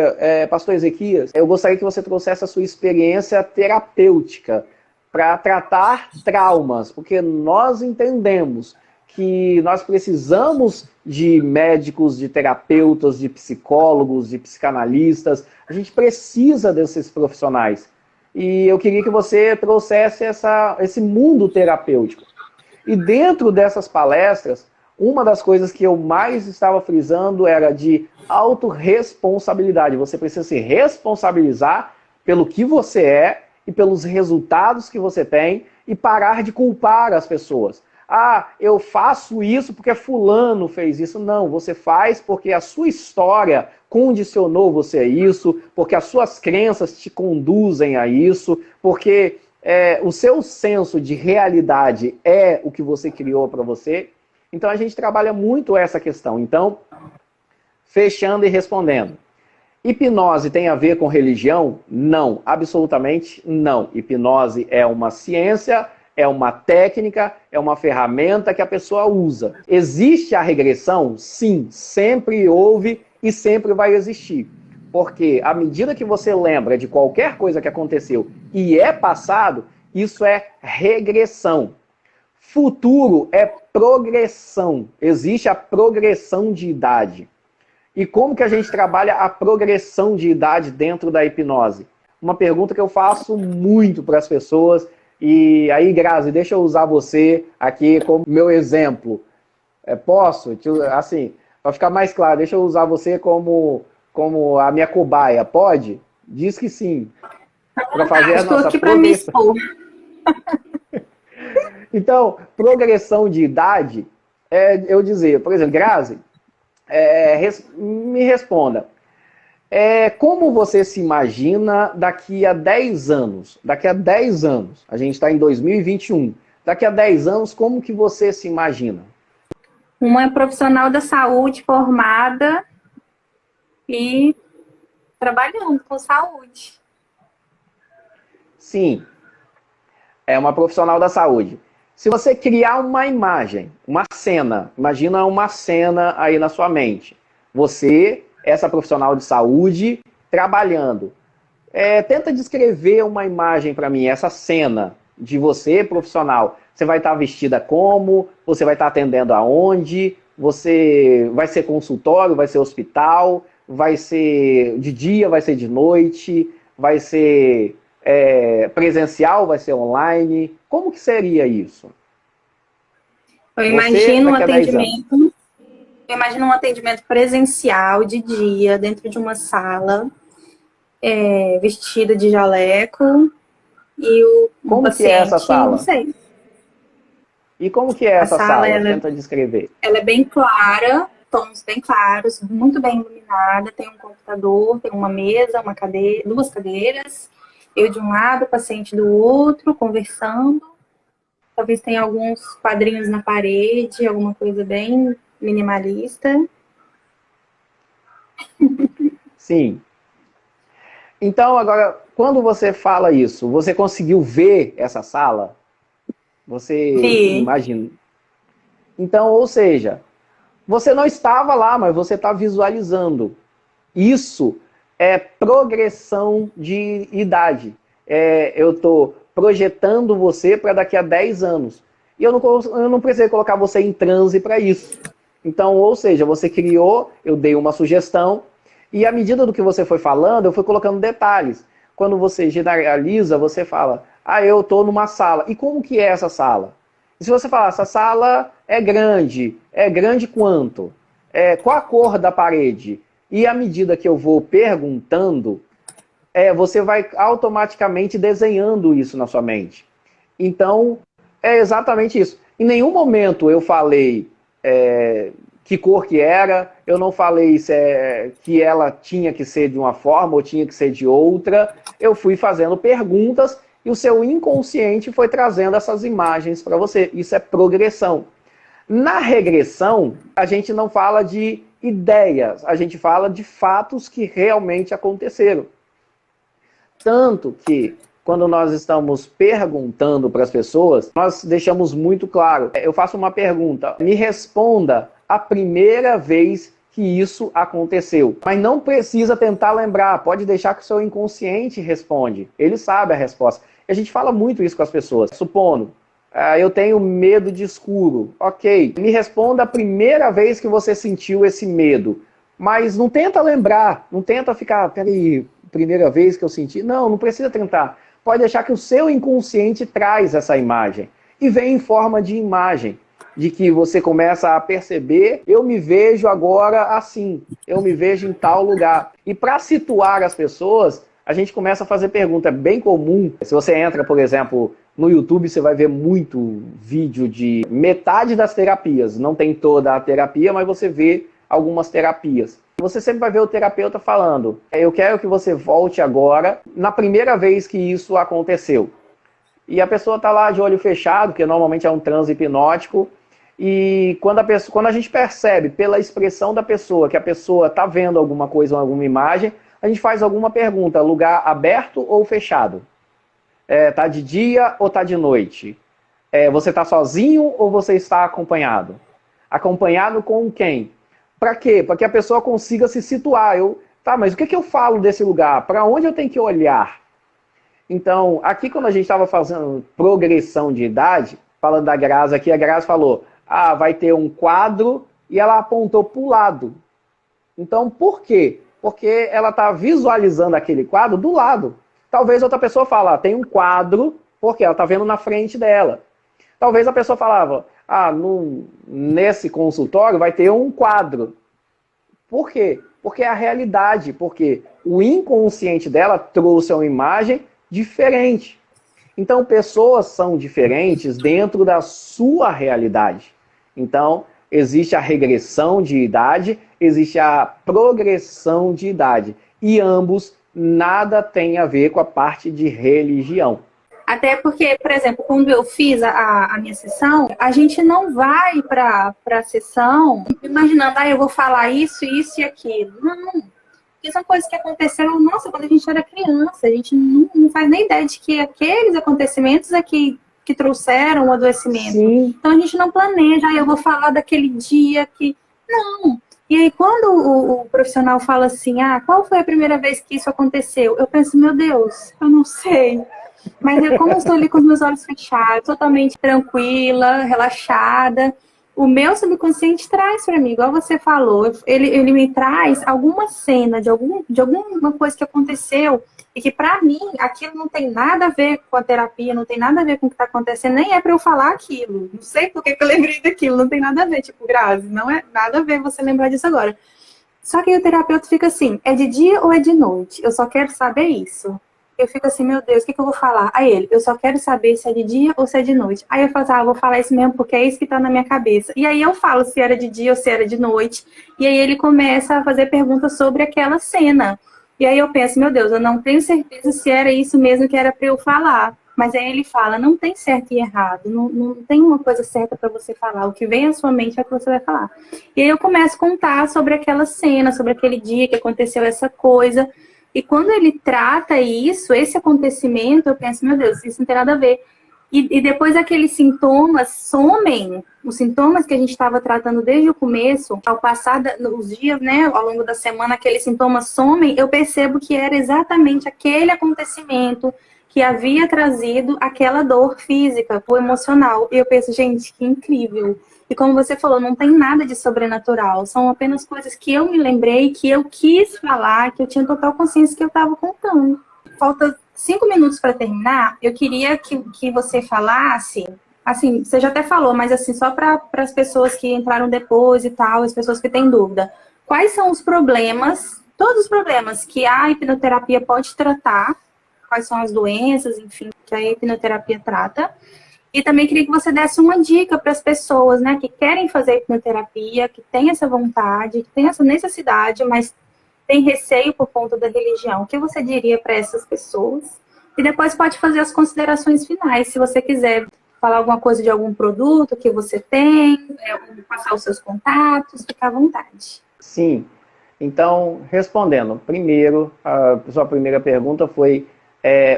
pastor Ezequias, eu gostaria que você trouxesse a sua experiência terapêutica para tratar traumas, porque nós entendemos que nós precisamos de médicos, de terapeutas, de psicólogos, de psicanalistas. A gente precisa desses profissionais. E eu queria que você trouxesse esse mundo terapêutico. E dentro dessas palestras, uma das coisas que eu mais estava frisando era de autorresponsabilidade. Você precisa se responsabilizar pelo que você é e pelos resultados que você tem e parar de culpar as pessoas. Ah, eu faço isso porque fulano fez isso. Não, você faz porque a sua história condicionou você a isso, porque as suas crenças te conduzem a isso, porque o seu senso de realidade é o que você criou para você. Então a gente trabalha muito essa questão. Então, fechando e respondendo. Hipnose tem a ver com religião? Não, absolutamente não. Hipnose é uma ciência, é uma técnica, é uma ferramenta que a pessoa usa. Existe a regressão? Sim, sempre houve e sempre vai existir. Porque à medida que você lembra de qualquer coisa que aconteceu e é passado, isso é regressão. Futuro é progressão. Existe a progressão de idade. E como que a gente trabalha a progressão de idade dentro da hipnose? Uma pergunta que eu faço muito para as pessoas. E aí, Grazi, deixa eu usar você aqui como meu exemplo. Posso? Assim, para ficar mais claro, deixa eu usar você como a minha cobaia. Pode? Diz que sim. Para fazer a nossa progressão. Então, progressão de idade eu dizer, por exemplo, Grazi, me responda. Como você se imagina daqui a 10 anos? Daqui a 10 anos, a gente está em 2021. Daqui a 10 anos, como que você se imagina? Uma profissional da saúde formada e trabalhando com saúde. Sim, é uma profissional da saúde. Se você criar uma imagem, uma cena, imagina uma cena aí na sua mente. Você, essa profissional de saúde, trabalhando. Tenta descrever uma imagem para mim, essa cena de você, profissional. Você vai estar vestida como? Você vai estar atendendo aonde? Você vai ser consultório? Vai ser hospital? Vai ser de dia? Vai ser de noite? Vai ser presencial? Vai ser online? Como que seria isso? Eu imagino um atendimento. Eu imagino um atendimento presencial de dia, dentro de uma sala, vestida de jaleco, e um Como que é essa paciente, não sala? sei. E como que é A essa sala, sala? ela Tenta descrever. Ela é bem clara, tons bem claros, muito bem iluminada. Tem um computador, tem uma mesa, uma cadeira, duas cadeiras. Eu de um lado, o paciente do outro, conversando. Talvez tenha alguns quadrinhos na parede, alguma coisa bem minimalista. Sim. Então, agora, quando você fala isso, você conseguiu ver essa sala? Você Vi. imagina. Então, ou seja, você não estava lá, mas você está visualizando. Isso é progressão de idade. Eu estou projetando você para daqui a 10 anos. E eu não precisei colocar você em transe para isso. Então, ou seja, você criou, eu dei uma sugestão, e à medida do que você foi falando, eu fui colocando detalhes. Quando você generaliza, você fala, eu estou numa sala. E como que é essa sala? E se você falar, essa sala é grande quanto? Qual a cor da parede? E à medida que eu vou perguntando, você vai automaticamente desenhando isso na sua mente. Então, é exatamente isso. Em nenhum momento eu falei que cor que era, eu não falei que ela tinha que ser de uma forma ou tinha que ser de outra. Eu fui fazendo perguntas e o seu inconsciente foi trazendo essas imagens para você. Isso é progressão. Na regressão, a gente não fala de ideias, a gente fala de fatos que realmente aconteceram. Tanto que, quando nós estamos perguntando para as pessoas, nós deixamos muito claro. Eu faço uma pergunta, me responda a primeira vez que isso aconteceu. Mas não precisa tentar lembrar, pode deixar que o seu inconsciente responde. Ele sabe a resposta. E a gente fala muito isso com as pessoas. Supondo, eu tenho medo de escuro. Ok, me responda a primeira vez que você sentiu esse medo. Mas não tenta lembrar, não tenta ficar, peraí, primeira vez que eu senti. Não precisa tentar. Pode deixar que o seu inconsciente traz essa imagem. E vem em forma de imagem. De que você começa a perceber, eu me vejo agora assim, eu me vejo em tal lugar. E para situar as pessoas, a gente começa a fazer pergunta. É bem comum, se você entra, por exemplo, no YouTube, você vai ver muito vídeo de metade das terapias. Não tem toda a terapia, mas você vê algumas terapias. Você sempre vai ver o terapeuta falando, eu quero que você volte agora, na primeira vez que isso aconteceu. E a pessoa está lá de olho fechado, que normalmente é um transe hipnótico, e quando a gente percebe pela expressão da pessoa que a pessoa está vendo alguma coisa, alguma imagem, a gente faz alguma pergunta, lugar aberto ou fechado? Tá de dia ou tá de noite? Você está sozinho ou você está acompanhado? Acompanhado com quem? Para quê? Para que a pessoa consiga se situar. Mas o que eu falo desse lugar? Para onde eu tenho que olhar? Então, aqui quando a gente estava fazendo progressão de idade, falando da Grazi aqui, a Grazi falou, vai ter um quadro e ela apontou para o lado. Então, por quê? Porque ela está visualizando aquele quadro do lado. Talvez outra pessoa fale, tem um quadro, porque ela está vendo na frente dela. Talvez a pessoa falava, nesse consultório vai ter um quadro. Por quê? Porque é a realidade, porque o inconsciente dela trouxe uma imagem diferente. Então, pessoas são diferentes dentro da sua realidade. Então, existe a regressão de idade, existe a progressão de idade. E ambos nada tem a ver com a parte de religião. Até porque, por exemplo, quando eu fiz a minha sessão, a gente não vai para a sessão imaginando, eu vou falar isso, isso e aquilo. Não. Porque são coisas que aconteceram, quando a gente era criança. A gente não faz nem ideia de que aqueles acontecimentos é que trouxeram o adoecimento. Sim. Então a gente não planeja, eu vou falar daquele dia que... Não. E aí quando o profissional fala assim, qual foi a primeira vez que isso aconteceu? Eu penso, meu Deus, eu não sei. Mas como eu estou ali com os meus olhos fechados, totalmente tranquila, relaxada, o meu subconsciente traz para mim, igual você falou, ele me traz alguma cena de alguma coisa que aconteceu e que para mim aquilo não tem nada a ver com a terapia, não tem nada a ver com o que está acontecendo, nem é para eu falar aquilo. Não sei por que eu lembrei daquilo, não tem nada a ver, tipo, Grazi, não é nada a ver você lembrar disso agora. Só que aí o terapeuta fica assim, é de dia ou é de noite? Eu só quero saber isso. Eu fico assim, meu Deus, o que eu vou falar? Aí ele, eu só quero saber se é de dia ou se é de noite. Aí eu falo assim, eu vou falar isso mesmo porque é isso que tá na minha cabeça. E aí eu falo se era de dia ou se era de noite. E aí ele começa a fazer perguntas sobre aquela cena. E aí eu penso, meu Deus, eu não tenho certeza se era isso mesmo que era para eu falar. Mas aí ele fala, não tem certo e errado, não tem uma coisa certa para você falar. O que vem à sua mente é o que você vai falar. E aí eu começo a contar sobre aquela cena, sobre aquele dia que aconteceu essa coisa. E quando ele trata isso, esse acontecimento, eu penso, meu Deus, isso não tem nada a ver. E depois aqueles sintomas somem, os sintomas que a gente estava tratando desde o começo, ao passar os dias, né, ao longo da semana, aqueles sintomas somem, eu percebo que era exatamente aquele acontecimento que havia trazido aquela dor física, ou emocional. E eu penso, gente, que incrível. E como você falou, não tem nada de sobrenatural. São apenas coisas que eu me lembrei, que eu quis falar, que eu tinha total consciência que eu estava contando. Falta 5 minutos para terminar. Eu queria que você falasse, assim, você já até falou, mas assim, só para as pessoas que entraram depois e tal, as pessoas que têm dúvida. Quais são os problemas, todos os problemas que a hipnoterapia pode tratar? Quais são as doenças, enfim, que a hipnoterapia trata? E também queria que você desse uma dica para as pessoas, né, que querem fazer hipnoterapia, que têm essa vontade, que têm essa necessidade, mas tem receio por conta da religião. O que você diria para essas pessoas? E depois pode fazer as considerações finais, se você quiser falar alguma coisa de algum produto que você tem, passar os seus contatos, fica à vontade. Sim. Então, respondendo, primeiro, a sua primeira pergunta foi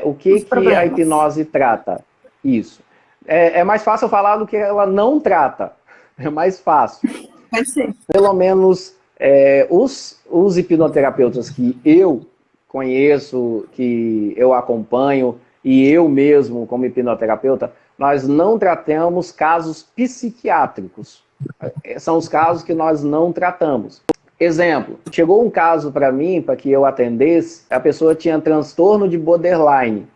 o que a hipnose trata? Isso. É mais fácil falar do que ela não trata. É mais fácil. Pode ser. Pelo menos os hipnoterapeutas que eu conheço, que eu acompanho, e eu mesmo, como hipnoterapeuta, nós não tratamos casos psiquiátricos. São os casos que nós não tratamos. Exemplo, chegou um caso para mim, para que eu atendesse, a pessoa tinha transtorno de borderline.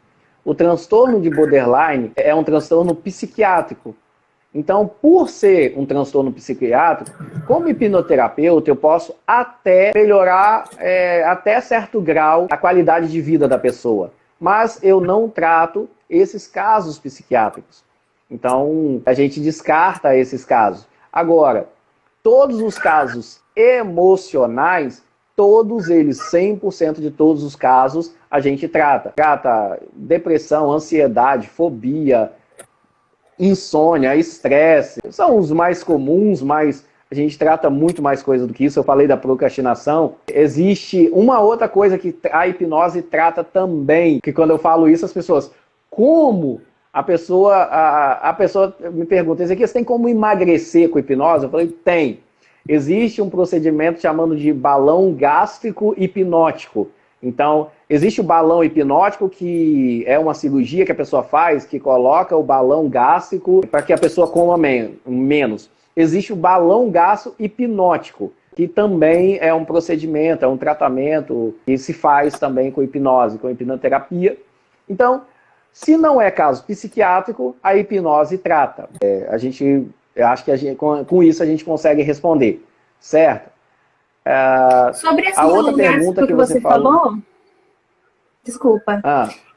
O transtorno de borderline é um transtorno psiquiátrico. Então, por ser um transtorno psiquiátrico, como hipnoterapeuta, eu posso até melhorar, até certo grau, a qualidade de vida da pessoa. Mas eu não trato esses casos psiquiátricos. Então, a gente descarta esses casos. Agora, todos os casos emocionais, todos eles, 100% de todos os casos, a gente trata. Trata depressão, ansiedade, fobia, insônia, estresse. São os mais comuns, mas a gente trata muito mais coisa do que isso. Eu falei da procrastinação. Existe uma outra coisa que a hipnose trata também, que quando eu falo isso, as pessoas, como? A pessoa me pergunta, você tem como emagrecer com hipnose? Eu falei, tem. Existe um procedimento chamado de balão gástrico hipnótico. Então, existe o balão hipnótico, que é uma cirurgia que a pessoa faz, que coloca o balão gástrico para que a pessoa coma menos. Existe o balão gástrico hipnótico, que também é um procedimento, é um tratamento que se faz também com hipnose, com hipnoterapia. Então, se não é caso psiquiátrico, a hipnose trata. Eu acho que com isso a gente consegue responder, certo? Sobre esse a outra pergunta que você falou, desculpa,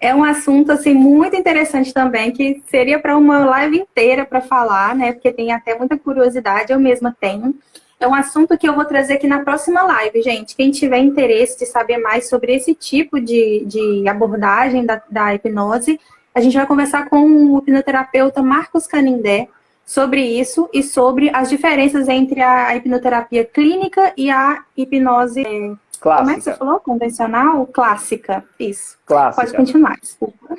é um assunto assim muito interessante também, que seria para uma live inteira para falar, né? Porque tem até muita curiosidade, eu mesma tenho. É um assunto que eu vou trazer aqui na próxima live, gente. Quem tiver interesse de saber mais sobre esse tipo de abordagem da hipnose, a gente vai conversar com o hipnoterapeuta Marcos Canindé sobre isso e sobre as diferenças entre a hipnoterapia clínica e a hipnose clássica. Como é que você falou? Convencional? Clássica. Isso. Clássica. Pode continuar, desculpa.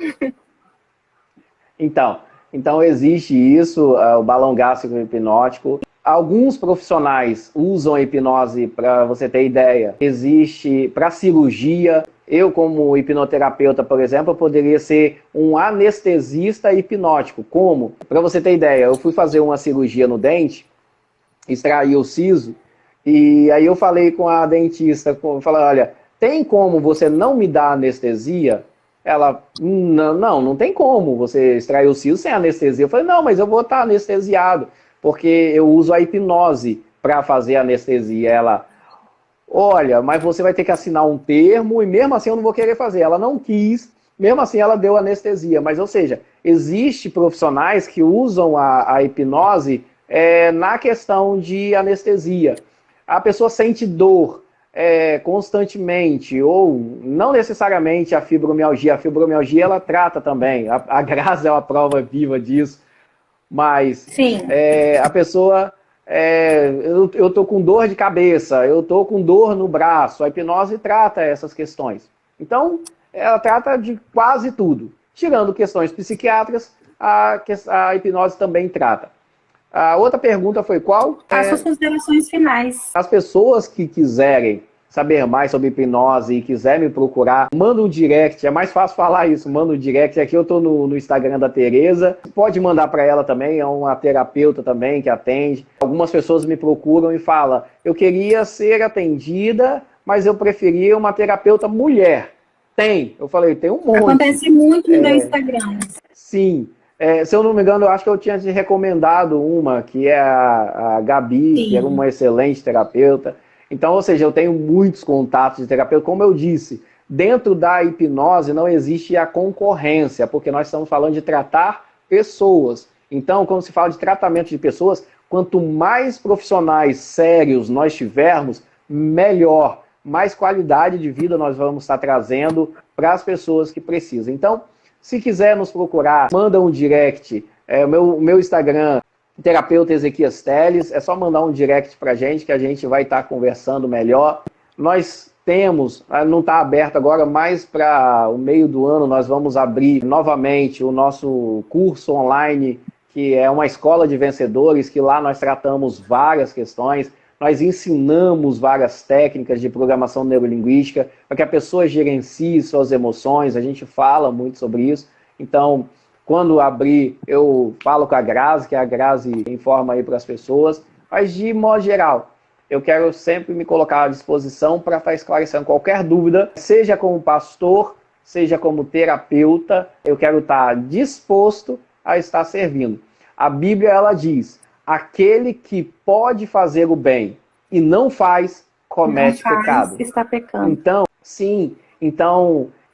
Então existe isso, o balão gástrico hipnótico. Alguns profissionais usam a hipnose, para você ter ideia, existe para cirurgia. Eu, como hipnoterapeuta, por exemplo, eu poderia ser um anestesista hipnótico. Como? Para você ter ideia, eu fui fazer uma cirurgia no dente extrair o siso. E aí eu falei com a dentista, falei, olha, tem como você não me dar anestesia? Ela, não tem como você extrair o siso sem anestesia. Eu falei, não, mas eu vou estar anestesiado, porque eu uso a hipnose para fazer anestesia. Ela, olha, mas você vai ter que assinar um termo e mesmo assim eu não vou querer fazer. Ela não quis, mesmo assim ela deu anestesia. Mas, ou seja, existe profissionais que usam a hipnose na questão de anestesia. A pessoa sente dor constantemente, ou não necessariamente a fibromialgia. A fibromialgia ela trata também. A Grazi é uma prova viva disso. Mas Sim. A pessoa... eu tô com dor de cabeça, eu tô com dor no braço. A hipnose trata essas questões. Então, ela trata de quase tudo. Tirando questões psiquiátricas, a hipnose também trata. A outra pergunta foi qual? As suas considerações finais. As pessoas que quiserem saber mais sobre hipnose e quiser me procurar, manda um direct, é mais fácil falar isso, manda um direct, aqui eu estou no Instagram da Tereza, pode mandar para ela também, é uma terapeuta também que atende. Algumas pessoas me procuram e falam, eu queria ser atendida, mas eu preferia uma terapeuta mulher. Tem, eu falei, tem um monte. Acontece muito no meu Instagram. Sim. Se eu não me engano, eu acho que eu tinha te recomendado uma, que é a Gabi, Sim. que era uma excelente terapeuta. Então, ou seja, eu tenho muitos contatos de terapeuta. Como eu disse, dentro da hipnose não existe a concorrência, porque nós estamos falando de tratar pessoas. Então, quando se fala de tratamento de pessoas, quanto mais profissionais sérios nós tivermos, melhor, mais qualidade de vida nós vamos estar trazendo para as pessoas que precisam. Então, se quiser nos procurar, manda um direct. O meu Instagram, terapeuta Ezequias Teles, é só mandar um direct pra gente que a gente vai estar conversando melhor. Nós temos, não está aberto agora, mas para o meio do ano nós vamos abrir novamente o nosso curso online, que é uma escola de vencedores, que lá nós tratamos várias questões. Nós ensinamos várias técnicas de programação neurolinguística para que a pessoa gerencie suas emoções, a gente fala muito sobre isso. Então, quando abrir, eu falo com a Grazi, que a Grazi informa aí para as pessoas, mas de modo geral, eu quero sempre me colocar à disposição para estar esclarecendo qualquer dúvida, seja como pastor, seja como terapeuta, eu quero estar disposto a estar servindo. A Bíblia, ela diz, aquele que pode fazer o bem e não faz, comete pecado. Está pecando. Então, sim,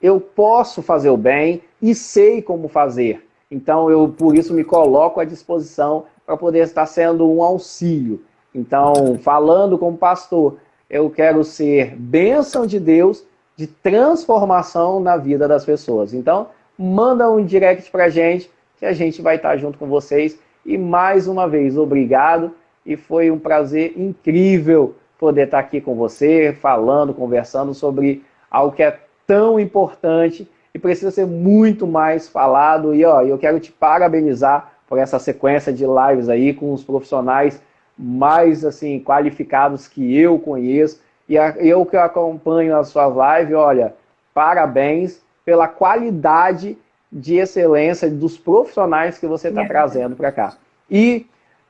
eu posso fazer o bem e sei como fazer. Então, eu por isso me coloco à disposição para poder estar sendo um auxílio. Então, falando como pastor, eu quero ser bênção de Deus, de transformação na vida das pessoas. Então, manda um direct para a gente, que a gente vai estar junto com vocês. E mais uma vez, obrigado. E foi um prazer incrível poder estar aqui com você, falando, conversando sobre algo que é tão importante e precisa ser muito mais falado. E eu quero te parabenizar por essa sequência de lives aí com os profissionais mais assim qualificados que eu conheço. E eu que acompanho as suas lives, olha, parabéns pela qualidade de excelência dos profissionais que você está trazendo para cá. E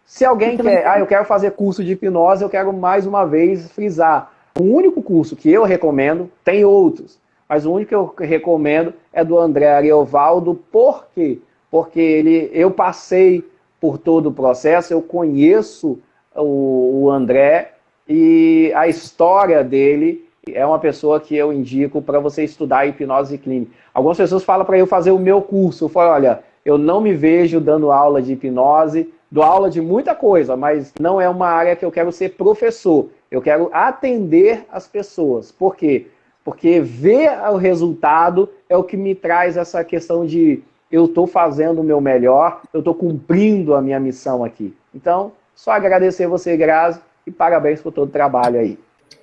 se alguém quer, eu quero fazer curso de hipnose, eu quero mais uma vez frisar. O único curso que eu recomendo, tem outros, mas o único que eu recomendo é do André Ariovaldo. Por quê? Porque eu passei por todo o processo, eu conheço o André e a história dele é uma pessoa que eu indico para você estudar hipnose clínica. Algumas pessoas falam para eu fazer o meu curso. Eu falo, olha, eu não me vejo dando aula de hipnose, dou aula de muita coisa, mas não é uma área que eu quero ser professor. Eu quero atender as pessoas. Por quê? Porque ver o resultado é o que me traz essa questão de eu estou fazendo o meu melhor, eu estou cumprindo a minha missão aqui. Então, só agradecer você, Grazi, e parabéns por todo o trabalho aí.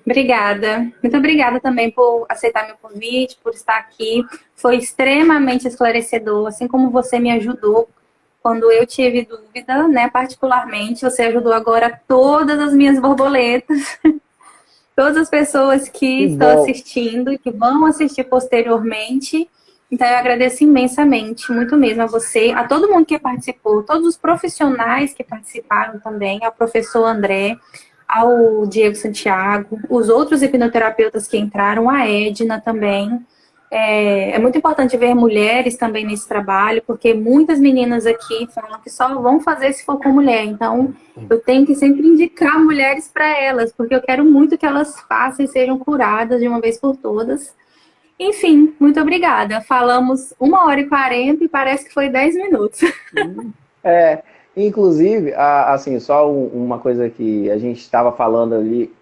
Obrigada. Muito obrigada também por aceitar meu convite, por estar aqui. Foi extremamente esclarecedor, assim como você me ajudou quando eu tive dúvida, né? Particularmente, você ajudou agora todas as minhas borboletas, todas as pessoas que estão assistindo e que vão assistir posteriormente. Então, eu agradeço imensamente, muito mesmo a você, a todo mundo que participou, todos os profissionais que participaram também, ao professor André, ao Diego Santiago, os outros hipnoterapeutas que entraram, a Edna também. É muito importante ver mulheres também nesse trabalho, porque muitas meninas aqui falam que só vão fazer se for com mulher. Então, eu tenho que sempre indicar mulheres para elas, porque eu quero muito que elas façam e sejam curadas de uma vez por todas. Enfim, muito obrigada. Falamos 1h40 e parece que foi 10 minutos. É, inclusive, assim, só uma coisa que a gente estava falando ali,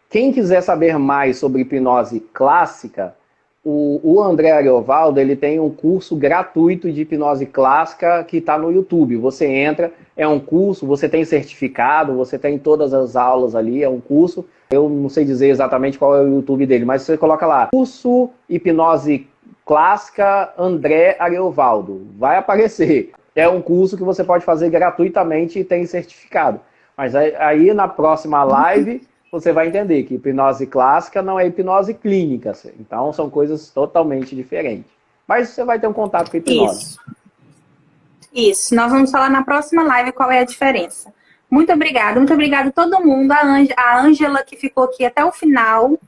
quem quiser saber mais sobre hipnose clássica, o André Ariovaldo, ele tem um curso gratuito de hipnose clássica que está no YouTube. Você entra, é um curso, você tem certificado, você tem todas as aulas ali, é um curso. Eu não sei dizer exatamente qual é o YouTube dele, mas você coloca lá, curso hipnose clássica André Ariovaldo. Vai aparecer. É um curso que você pode fazer gratuitamente e tem certificado. Mas aí na próxima live você vai entender que hipnose clássica não é hipnose clínica. Então são coisas totalmente diferentes. Mas você vai ter um contato com a hipnose. Isso. Nós vamos falar na próxima live qual é a diferença. Muito obrigada a todo mundo. A Ângela, que ficou aqui até o final.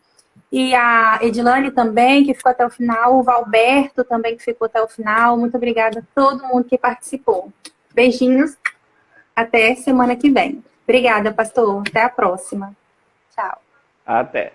E a Edilane também, que ficou até o final. O Valberto também, que ficou até o final. Muito obrigada a todo mundo que participou. Beijinhos. Até semana que vem. Obrigada, pastor. Até a próxima. Tchau. Até.